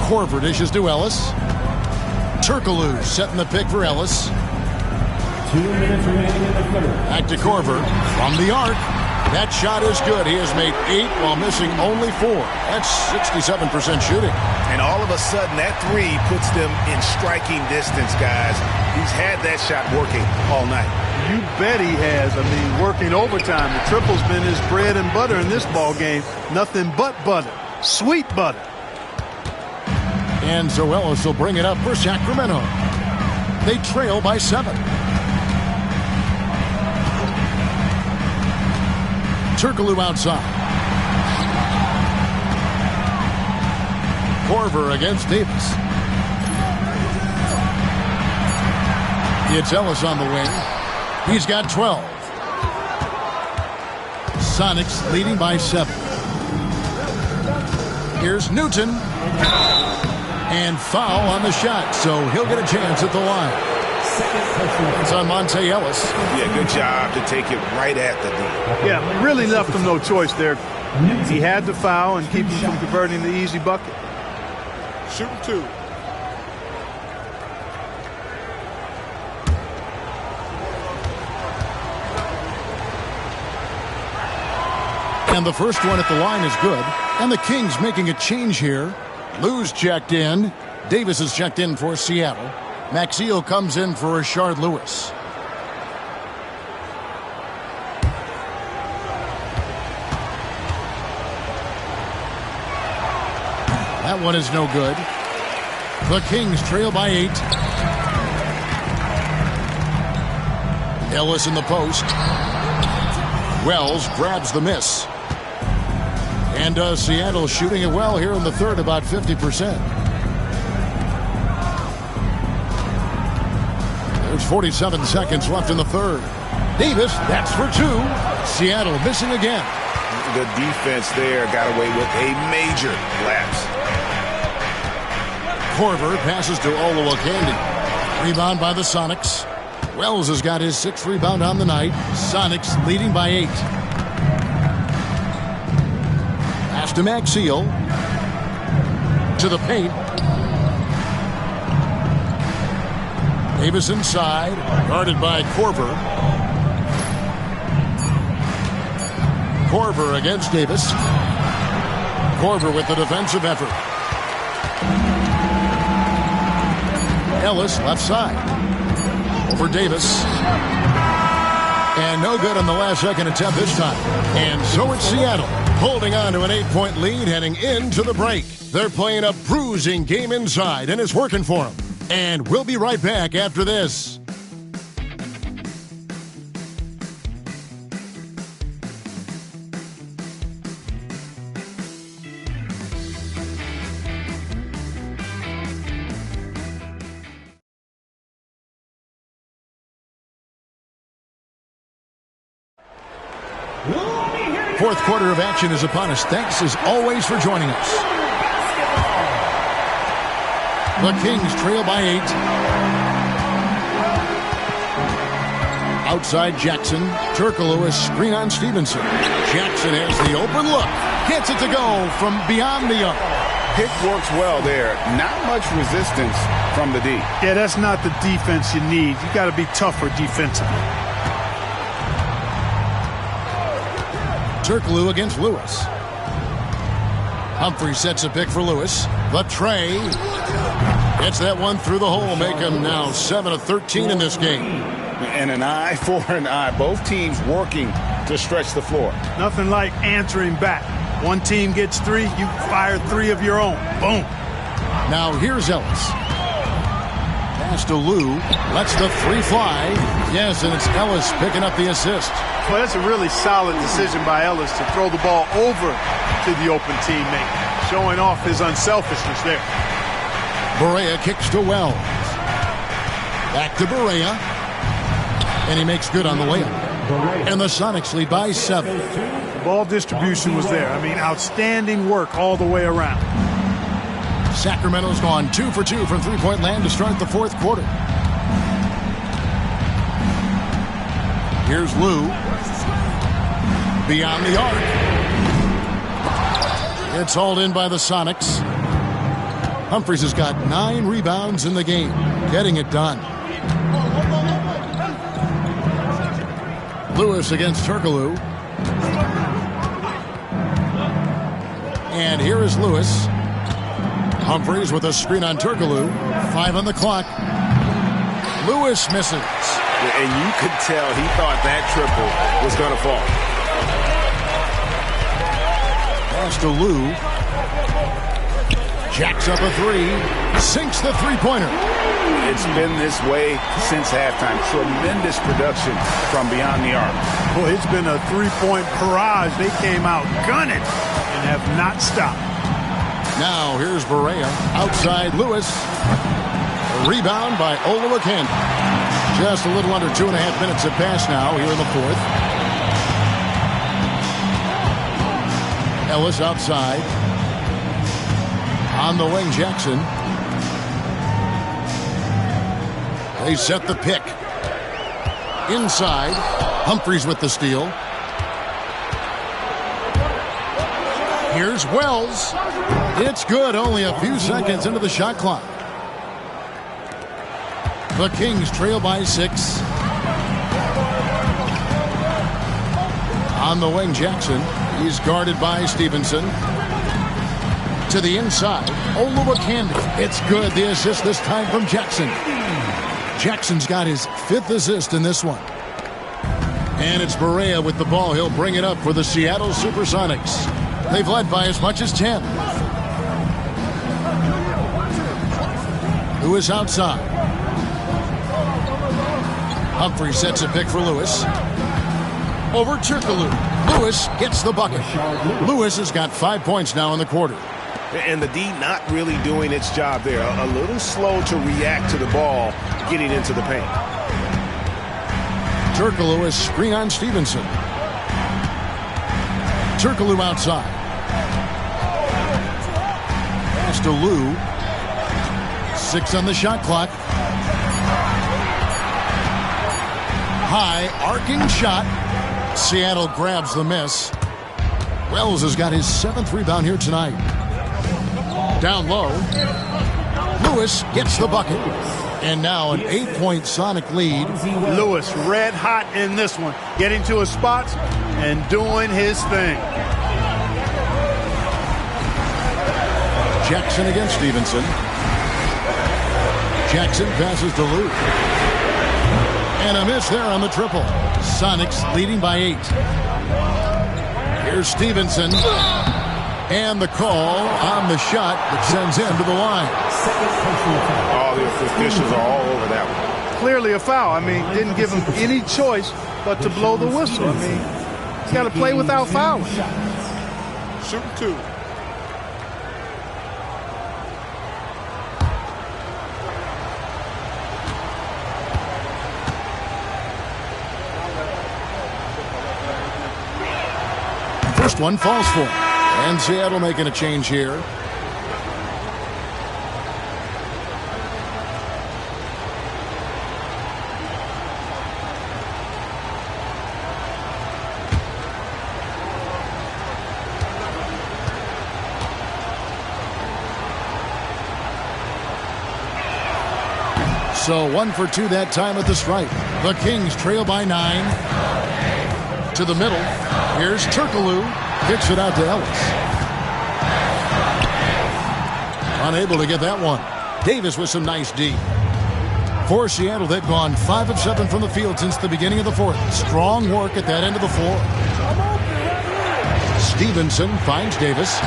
Korver dishes to Ellis. Turkoglu setting the pick for Ellis. 2 minutes remaining in the third. Back to Korver from the arc. That shot is good. He has made 8 while missing only 4. That's 67% shooting. And all of a sudden, that 3 puts them in striking distance, guys. He's had that shot working all night. You bet he has. I mean, working overtime. The triple's been his bread and butter in this ball game. Nothing but butter. Sweet butter. And so Ellis will bring it up for Sacramento. They trail by 7. Turkoglu outside. Korver against Davis. It's Ellis on the wing. He's got 12. Sonics leading by 7. Here's Newton. And foul on the shot, so he'll get a chance at the line. It's on Monte Ellis. Yeah, good job to take it right at the D. Yeah, really left him no choice there. He had to foul and keep him from converting the easy bucket. Shooting 2. And the first one at the line is good. And the Kings making a change here. Lou's checked in. Davis is checked in for Seattle. Maxiell comes in for Rashard Lewis. That one is no good. The Kings trail by 8. Ellis in the post. Wells grabs the miss. And Seattle shooting it well here in the third, about 50%. There's 47 seconds left in the third. Davis, that's for 2. Seattle missing again. The defense there got away with a major lapse. Korver passes to Olowokandi. Rebound by the Sonics. Wells has got his 6th rebound on the night. Sonics leading by 8. Pass to Maxiell. To the paint. Davis inside. Guarded by Korver. Korver against Davis. Korver with the defensive effort. Ellis left side. Over Davis. And no good on the last second attempt this time. And so it's Seattle holding on to an 8-point lead heading into the break. They're playing a bruising game inside and it's working for them. And we'll be right back after this. Fourth quarter of action is upon us. Thanks as always for joining us. The Kings trail by 8. Outside Jackson. Turkoglu, a screen on Stevenson. Jackson has the open look. Gets it to go from beyond the arc. Pick works well there. Not much resistance from the D. Yeah, that's not the defense you need. You got to be tougher defensively. Turkoglu against Lewis. Humphrey sets a pick for Lewis. The tray. Gets that one through the hole. Make him now 7 of 13 in this game. And an eye for an eye. Both teams working to stretch the floor. Nothing like answering back. One team gets 3, you fire 3 of your own. Boom. Now here's Ellis. Pass to Lou. Lets the 3 fly. Yes, and it's Ellis picking up the assist. Well, that's a really solid decision by Ellis to throw the ball over to the open teammate, showing off his unselfishness there. Barea kicks to Wells. Back to Barea. And he makes good on the layup. And the Sonics lead by 7. The ball distribution was there. I mean, outstanding work all the way around. Sacramento's gone 2 for 2 from three-point land to start the fourth quarter. Here's Lou. Beyond the arc. It's hauled in by the Sonics. Humphries has got 9 rebounds in the game. Getting it done. Lewis against Turkoglu. And here is Lewis. Humphries with a screen on Turkoglu. 5 on the clock. Lewis misses. And you could tell he thought that triple was going to fall. Pass to Lou. Jacks up a 3. Sinks the three-pointer. It's been this way since halftime. Tremendous production from beyond the arc. Boy, it's been a 3-point barrage. They came out gunning and have not stopped. Now here's Barea. Outside Lewis. A rebound by Olowokandi. Just a little under 2.5 minutes have passed now here in the fourth. Ellis outside. On the wing, Jackson. They set the pick. Inside. Humphries with the steal. Here's Wells. It's good. Only a few seconds into the shot clock. The Kings trail by 6. On the wing, Jackson. He's guarded by Stevenson. To the inside. Olowokandi. It's good. The assist this time from Jackson. Jackson's got his 5th assist in this one. And it's Barea with the ball. He'll bring it up for the Seattle Supersonics. They've led by as much as 10. Lewis outside. Humphrey sets a pick for Lewis. Over Turkoglu. Lewis gets the bucket. Lewis has got 5 points now in the quarter. And the D not really doing its job there. A little slow to react to the ball getting into the paint. Turkoglu is screen on Stevenson. Turkoglu outside. Pass to Lou. 6 on the shot clock. High arcing shot. Seattle grabs the miss. Wells has got his 7th rebound here tonight. Down low. Lewis gets the bucket. And now an 8-point Sonic lead. Lewis red hot in this one. Getting to his spots and doing his thing. Jackson against Stevenson. Jackson passes to Lou. And a miss there on the triple. Sonics leading by 8. Here's Stevenson. And the call on the shot that sends him to the line. All the officials are all over that one. Clearly a foul. I mean, didn't give him any choice but to blow the whistle. I mean, he's got to play without fouling. Shooting 2. First one falls for him. And Seattle making a change here. So 1 for 2 that time at the stripe. The Kings trail by 9. To the middle. Here's Turkoglu. Kicks it out to Ellis. Unable to get that one. Davis with some nice D. For Seattle, they've gone 5 of 7 from the field since the beginning of the fourth. Strong work at that end of the floor. Stevenson finds Davis.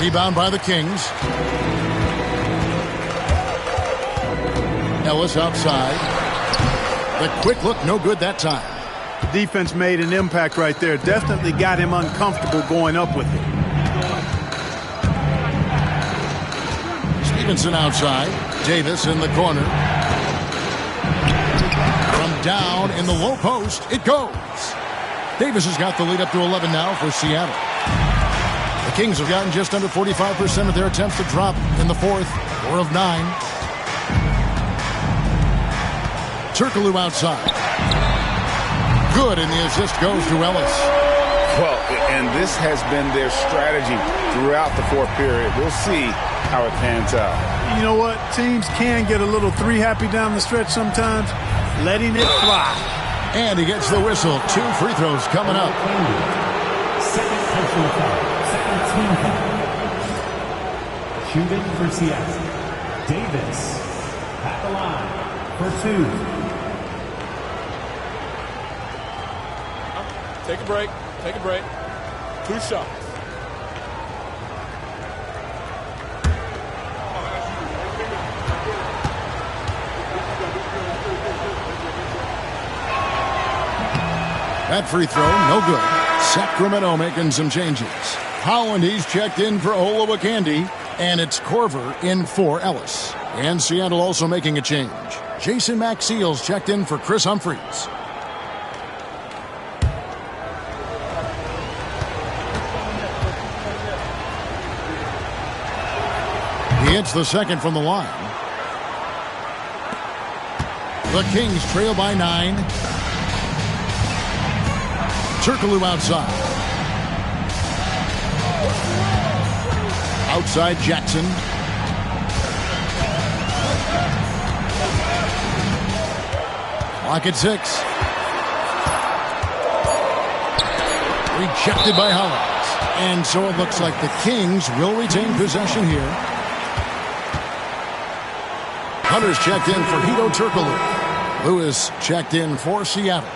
Rebound by the Kings. Ellis outside. The quick look, no good that time. The defense made an impact right there. Definitely got him uncomfortable going up with it. Stevenson outside. Davis in the corner. From down in the low post, it goes. Davis has got the lead up to 11 now for Seattle. The Kings have gotten just under 45% of their attempts to drop in the fourth. 4 of 9. Turkoglu outside. Good, and the assist goes to Ellis. Well, and this has been their strategy throughout the fourth period. We'll see how it pans out. You know what? Teams can get a little three happy down the stretch sometimes. Letting it fly. And he gets the whistle. 2 free throws coming up. Second personal foul. Second team foul. Shooting for Seattle. Davis at the line for 2. Take a break. Take a break. 2 shots. That free throw, no good. Sacramento making some changes. Holland, he's checked in for Olowokandi, and it's Korver in for Ellis. And Seattle also making a change. Jason Maxiell's checked in for Chris Humphries. He hits the second from the line. The Kings trail by 9. Turkoglu outside. Outside Jackson. Clock at 6. Rejected by Hollins. And so it looks like the Kings will retain possession here. Hunter's checked in for Hedo Turkoglu. Lewis checked in for Seattle.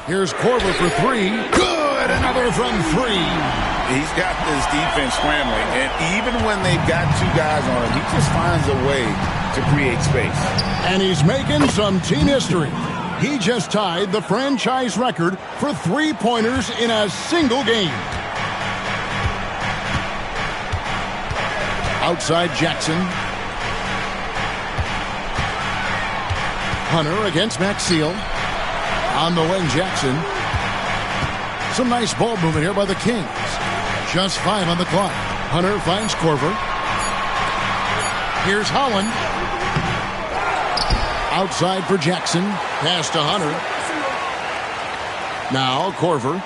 Here's Korver for 3. Good! Another from 3. He's got this defense scrambling, and even when they've got 2 guys on him, he just finds a way to create space. And he's making some team history. He just tied the franchise record for 3-pointers in a single game. Outside Jackson. Hunter against Maxiell. On the wing, Jackson. Some nice ball movement here by the Kings. Just 5 on the clock. Hunter finds Korver. Here's Holland. Outside for Jackson. Pass to Hunter. Now Korver.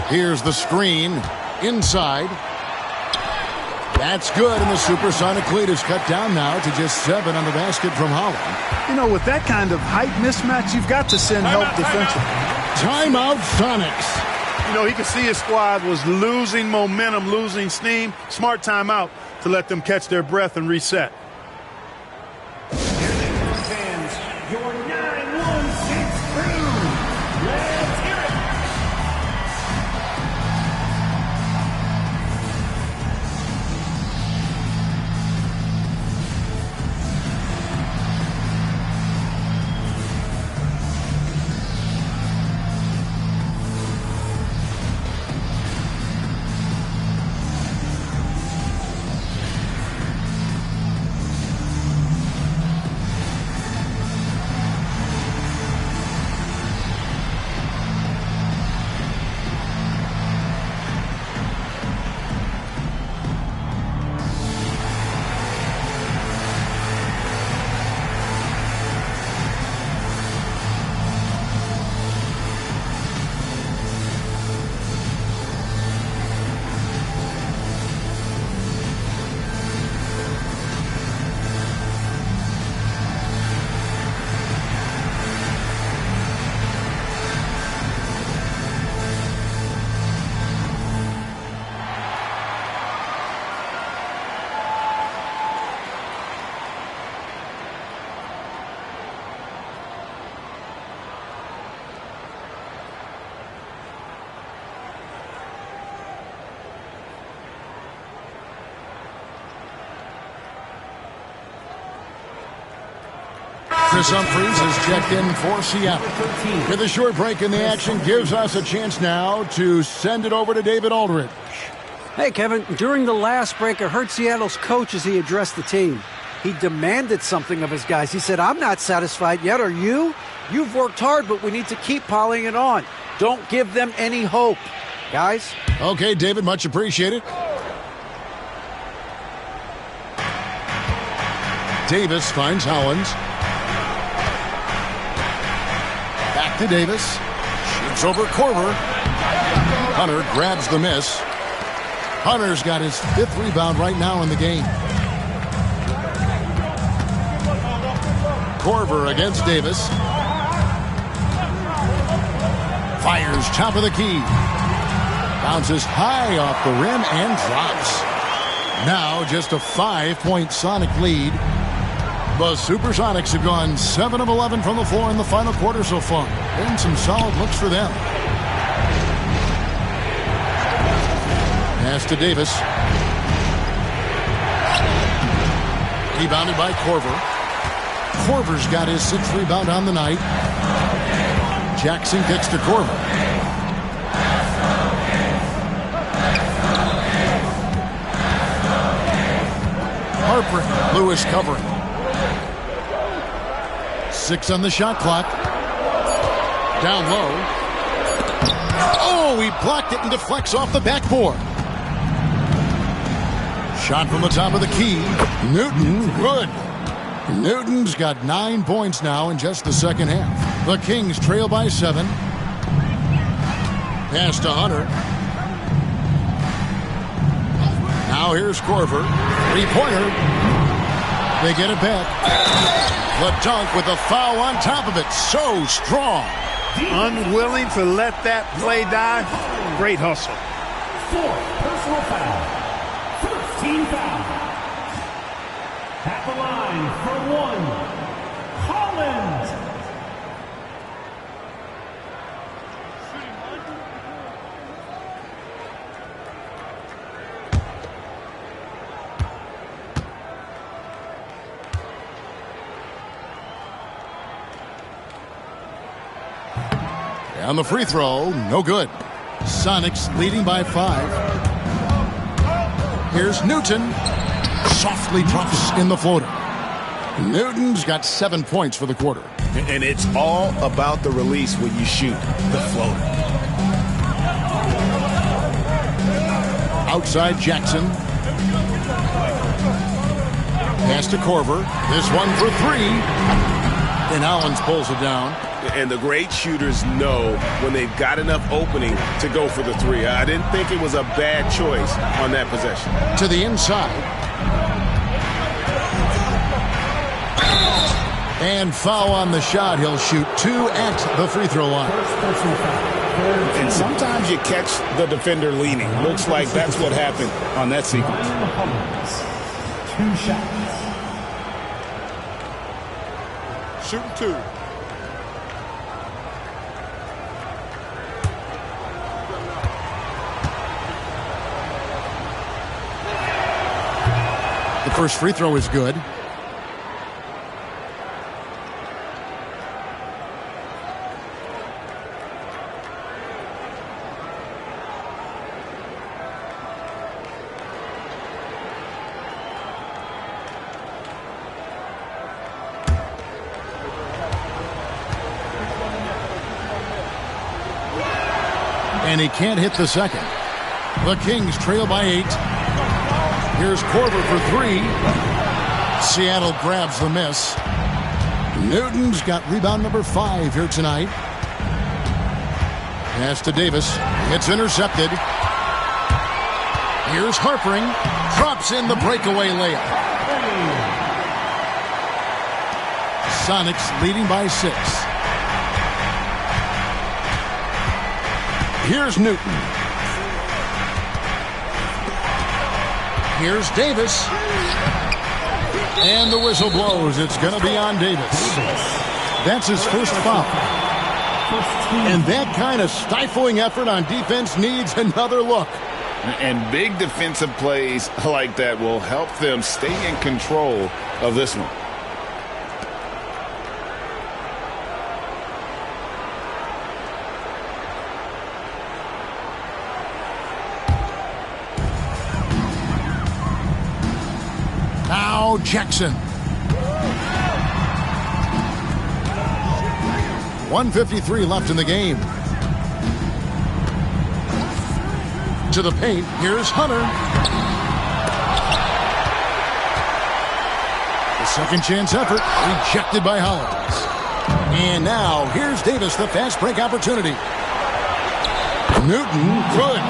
Here's the screen. Inside. That's good, and the supersonic lead is cut down now to just 7 on the basket from Holland. You know, with that kind of height mismatch, you've got to send help defensively. Timeout, Sonics. You know, he could see his squad was losing momentum, losing steam. Smart timeout to let them catch their breath and reset. Fans, your 9-1-6 crew. Let's hear it. Chris Humphries has checked in for Seattle. With a short break in the action, gives us a chance now to send it over to David Aldridge. Hey, Kevin, during the last break, I heard Seattle's coach as he addressed the team. He demanded something of his guys. He said, I'm not satisfied yet, are you? You've worked hard, but we need to keep piling it on. Don't give them any hope, guys. Okay, David, much appreciated. Davis finds Howlands. Back to Davis. Shoots over Korver. Hunter grabs the miss. Hunter's got his 5th rebound right now in the game. Korver against Davis. Fires top of the key. Bounces high off the rim and drops. Now just a 5-point Sonic lead. The Supersonics have gone 7 of 11 from the floor in the final quarter so far. And some solid looks for them. Pass to Davis. Rebounded by Korver. Korver's got his 6th rebound on the night. Jackson gets to Korver. Harper, Lewis covering. 6 on the shot clock. Down low. Oh, he blocked it and deflects off the backboard. Shot from the top of the key. Newton, good. Newton's got 9 points now in just the second half. The Kings trail by 7. Pass to Hunter. Now here's Korver. 3-pointer. They get it back. The dunk with a foul on top of it. So strong. Unwilling to let that play die. Great hustle. 4th personal foul. 1st team foul. At the line for 1, Holland. On the free throw, no good. Sonics leading by 5. Here's Newton. Softly drops in the floater. Newton's got 7 points for the quarter. And it's all about the release when you shoot the floater. Outside Jackson. Pass to Korver. This one for 3. And Allens pulls it down. And the great shooters know when they've got enough opening to go for the 3. I didn't think it was a bad choice on that possession. To the inside. And foul on the shot. He'll shoot 2 at the free throw line. And sometimes you catch the defender leaning. Looks like that's what happened on that sequence. 2 shots. Shooting 2. The first free throw is good. And he can't hit the second. The Kings trail by 8. Here's Korver for 3. Seattle grabs the miss. Newton's got rebound number 5 here tonight. Pass to Davis. It's intercepted. Here's Harpering. Drops in the breakaway layup. Sonics leading by 6. Here's Newton. Here's Davis. And the whistle blows. It's going to be on Davis. That's his first foul. And that kind of stifling effort on defense needs another look. And big defensive plays like that will help them stay in control of this one. Jackson. 1:53 left in the game. To the paint. Here's Hunter. The second chance effort rejected by Hollins. And now here's Davis, the fast break opportunity. Newton, good.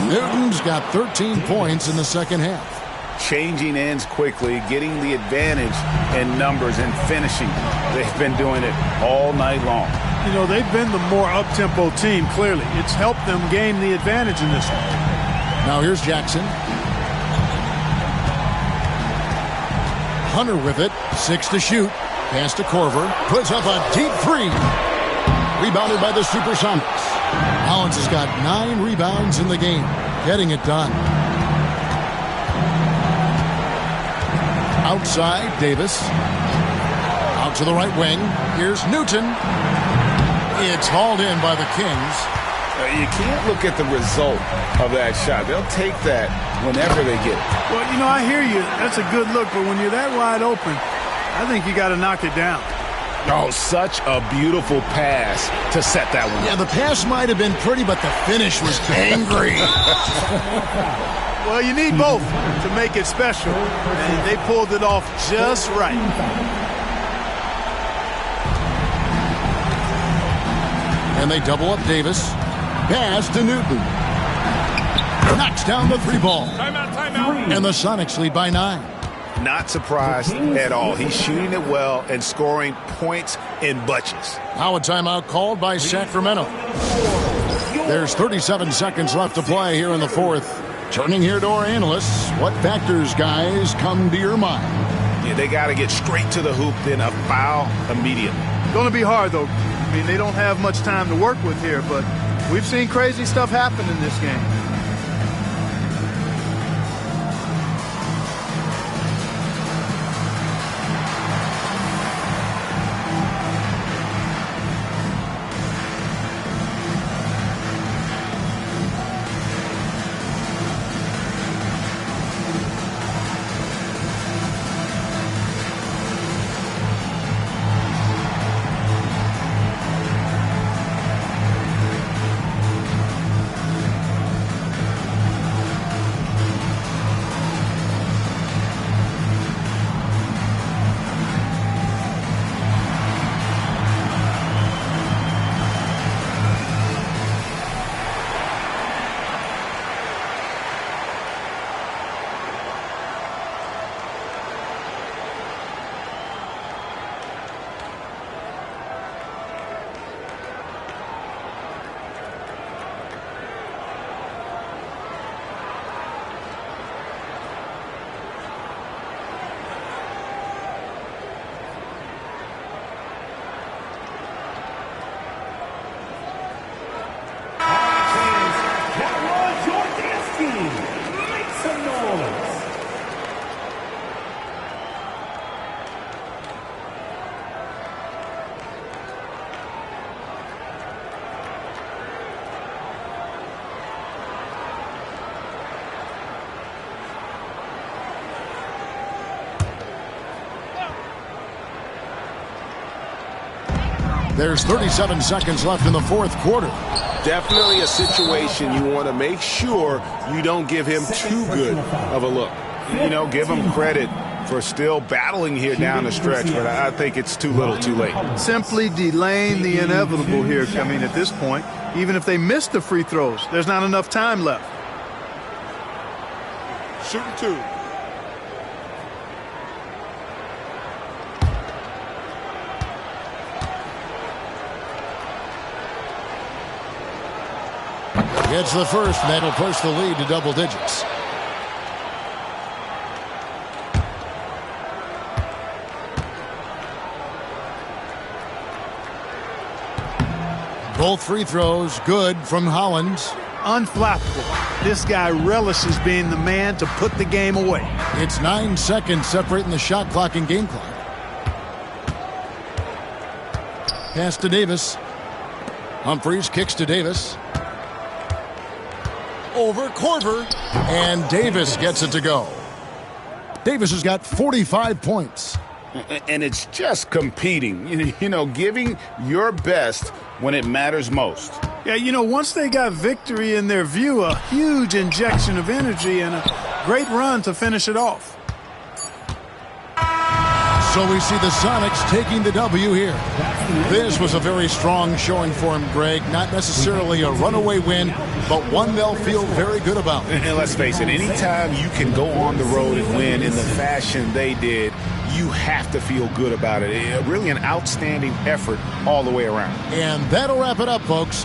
Newton's got 13 points in the second half. Changing ends quickly, getting the advantage in numbers and finishing. They've been doing it all night long. You know, they've been the more up-tempo team, clearly. It's helped them gain the advantage in this one. Now here's Jackson. Hunter with it. 6 to shoot. Pass to Korver. Puts up a deep three. Rebounded by the Supersonics. Hollins has got 9 rebounds in the game. Getting it done. Outside, Davis. Out to the right wing. Here's Newton. It's hauled in by the Kings. You can't look at the result of that shot. They'll take that whenever they get it. Well, you know, I hear you. That's a good look, but when you're that wide open, I think you got to knock it down. Oh, such a beautiful pass to set that one. Yeah, the pass might have been pretty, but the finish was angry. Well, you need both to make it special, and they pulled it off just right. And they double up Davis. Pass to Newton. Knocks down the 3 ball. Timeout, timeout. And the Sonics lead by 9. Not surprised at all. He's shooting it well and scoring points in bunches. Now a timeout called by Sacramento. There's 37 seconds left to play here in the fourth. Turning here to our analysts, what factors, guys, come to your mind? Yeah, they got to get straight to the hoop, then a foul immediately. Going to be hard, though. I mean, they don't have much time to work with here, but we've seen crazy stuff happen in this game. There's 37 seconds left in the fourth quarter. Definitely a situation you want to make sure you don't give him too good of a look. You know, give him credit for still battling here down the stretch, but I think it's too little too late. Simply delaying the inevitable here. I mean, at this point, even if they miss the free throws, there's not enough time left. Shooting 2. Gets the first, and that'll push the lead to double digits. Both free throws good from Hollins. Unflappable. This guy relishes being the man to put the game away. It's 9 seconds separating the shot clock and game clock. Pass to Davis. Humphries kicks to Davis. Over Korver, and Davis gets it to go. Davis has got 45 points. And it's just competing, giving your best when it matters most. Yeah, once they got victory in their view, a huge injection of energy and a great run to finish it off. So we see the Sonics taking the W here. This was a very strong showing for him, Greg. Not necessarily a runaway win, but one they'll feel very good about. And let's face it, anytime you can go on the road and win in the fashion they did, you have to feel good about it. Really an outstanding effort all the way around. And that'll wrap it up, folks.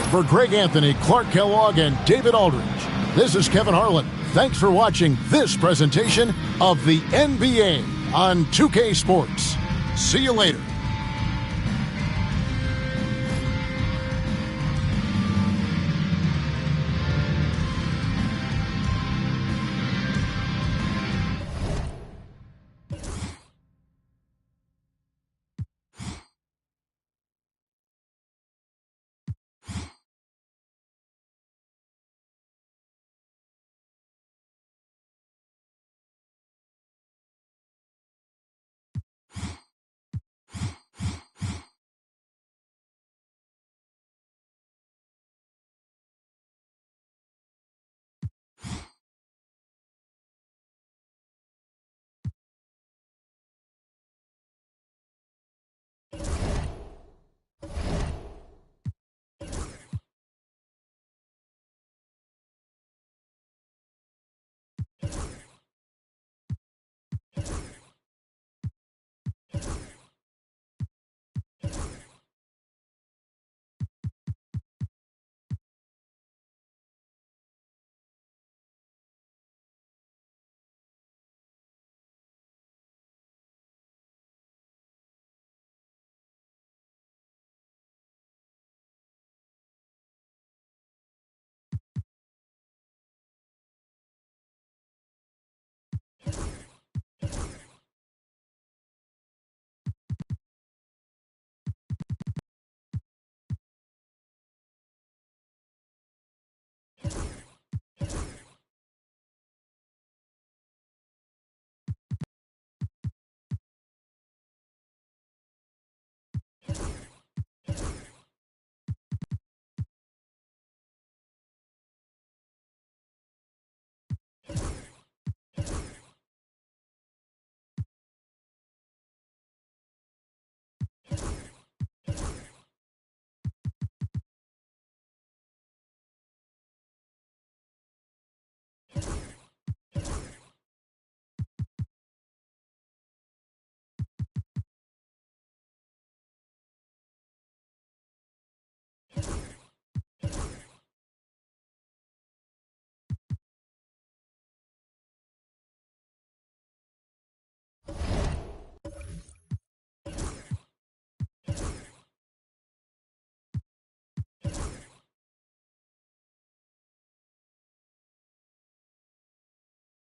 For Greg Anthony, Clark Kellogg, and David Aldridge, this is Kevin Harlan. Thanks for watching this presentation of the NBA on 2K Sports. See you later.